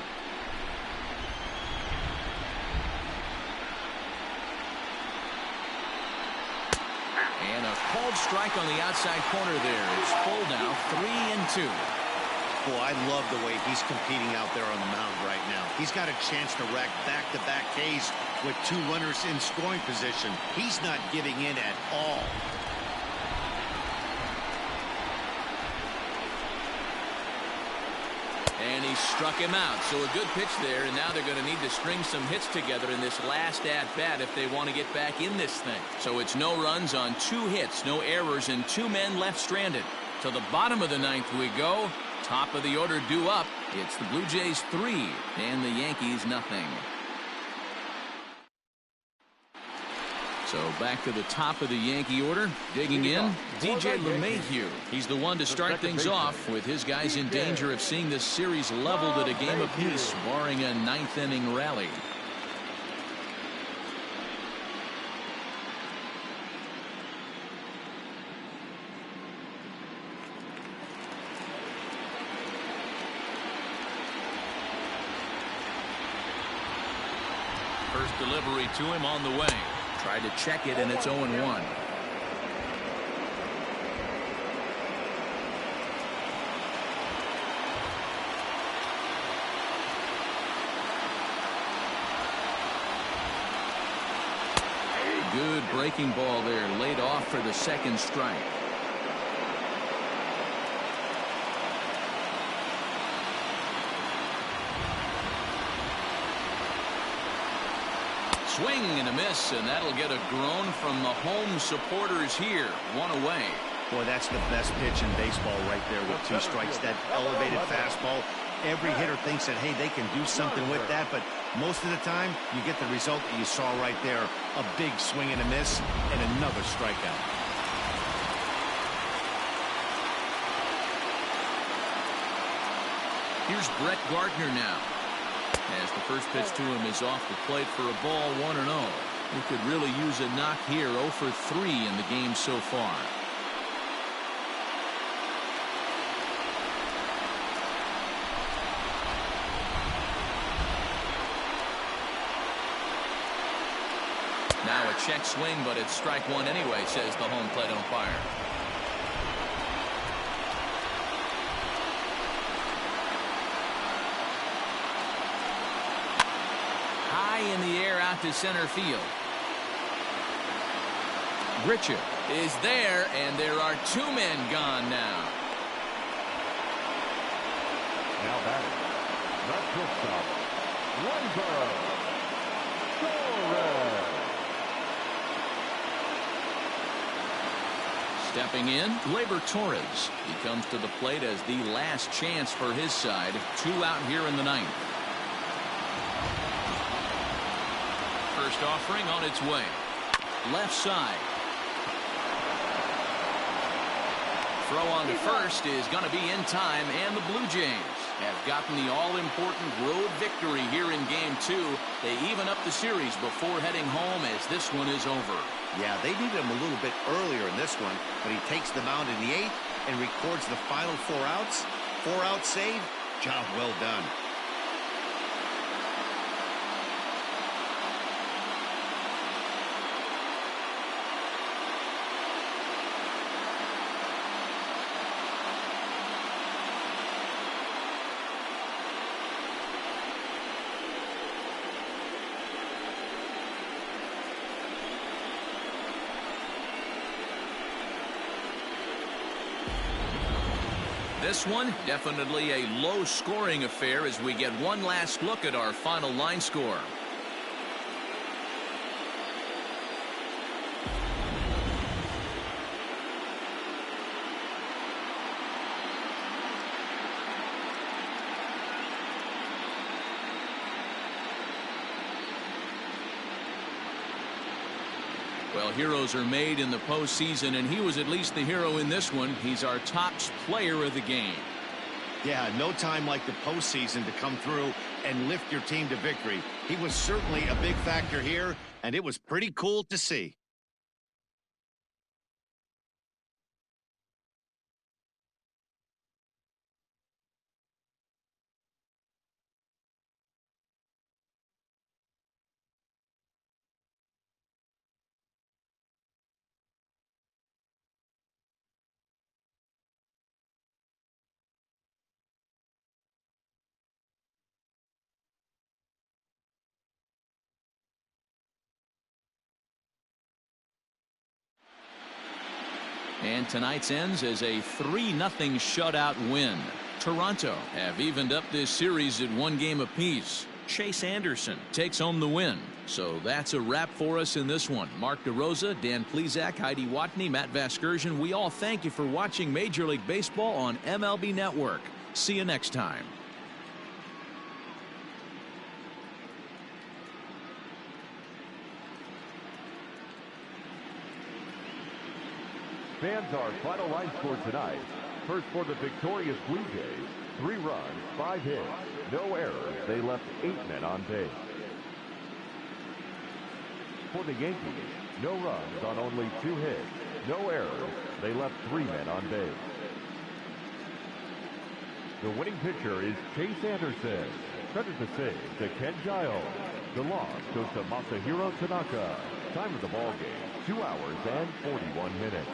And a called strike on the outside corner there. It's full now. 3-2. Boy, I love the way he's competing out there on the mound right now. He's got a chance to rack back-to-back Ks with 2 runners in scoring position. He's not giving in at all. And he He struck him out. So a good pitch there, and now they're going to need to string some hits together in this last at-bat if they want to get back in this thing. So it's no runs on 2 hits, no errors, and 2 men left stranded. To the bottom of the 9th we go. Top of the order due up. It's the Blue Jays 3 and the Yankees nothing. So back to the top of the Yankee order. Digging in, DJ LeMahieu. He's the one to start things off with his guys in danger of seeing this series leveled at a game apiece, barring a 9th inning rally. First delivery to him on the way. Tried to check it, and it's 0-1. Good breaking ball there, laid off for the 2nd strike. Swing and a miss, and that'll get a groan from the home supporters here. 1 away. Boy, that's the best pitch in baseball right there with 2 strikes. That elevated fastball. Every hitter thinks that, hey, they can do something with that, but most of the time you get the result that you saw right there. A big swing and a miss and another strikeout. Here's Brett Gardner now. As the first pitch to him is off the plate for a ball, 1-0. He could really use a knock here. 0 for 3 in the game so far. Now a check swing, but it's strike 1 anyway, says the home plate umpire. In the air out to center field. Richard is there, and there are 2 men gone now. Now batting, the shortstop, Stepping in, Gleyber Torres. He comes to the plate as the last chance for his side. 2 out here in the 9th. First offering on its way. Left side. Throw on to first is going to be in time, and the Blue Jays have gotten the all-important road victory here in Game 2. They even up the series before heading home as this one is over. Yeah, they needed him a little bit earlier in this one, but he takes the mound in the 8th and records the final 4 outs. 4-out save. Job well done. This one, definitely a low-scoring affair as we get one last look at our final line score. Well, heroes are made in the postseason, and he was at least the hero in this one. He's our top player of the game. Yeah, no time like the postseason to come through and lift your team to victory. He was certainly a big factor here, and it was pretty cool to see. And tonight's ends as a 3-0 shutout win. Toronto have evened up this series at 1 game apiece. Chase Anderson takes home the win. So that's a wrap for us in this one. Mark DeRosa, Dan Plesac, Heidi Watney, Matt Vasgersian. We all thank you for watching Major League Baseball on MLB Network. See you next time. Fans, our final line score tonight. First for the victorious Blue Jays, 3 runs, 5 hits, no errors. They left 8 men on base. For the Yankees, no runs on only 2 hits, no errors. They left 3 men on base. The winning pitcher is Chase Anderson. Credit the save to Ken Giles. The loss goes to Masahiro Tanaka. Time of the ball game, 2 hours and 41 minutes.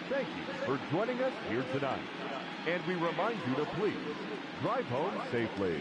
Thank you for joining us here tonight. And we remind you to please drive home safely.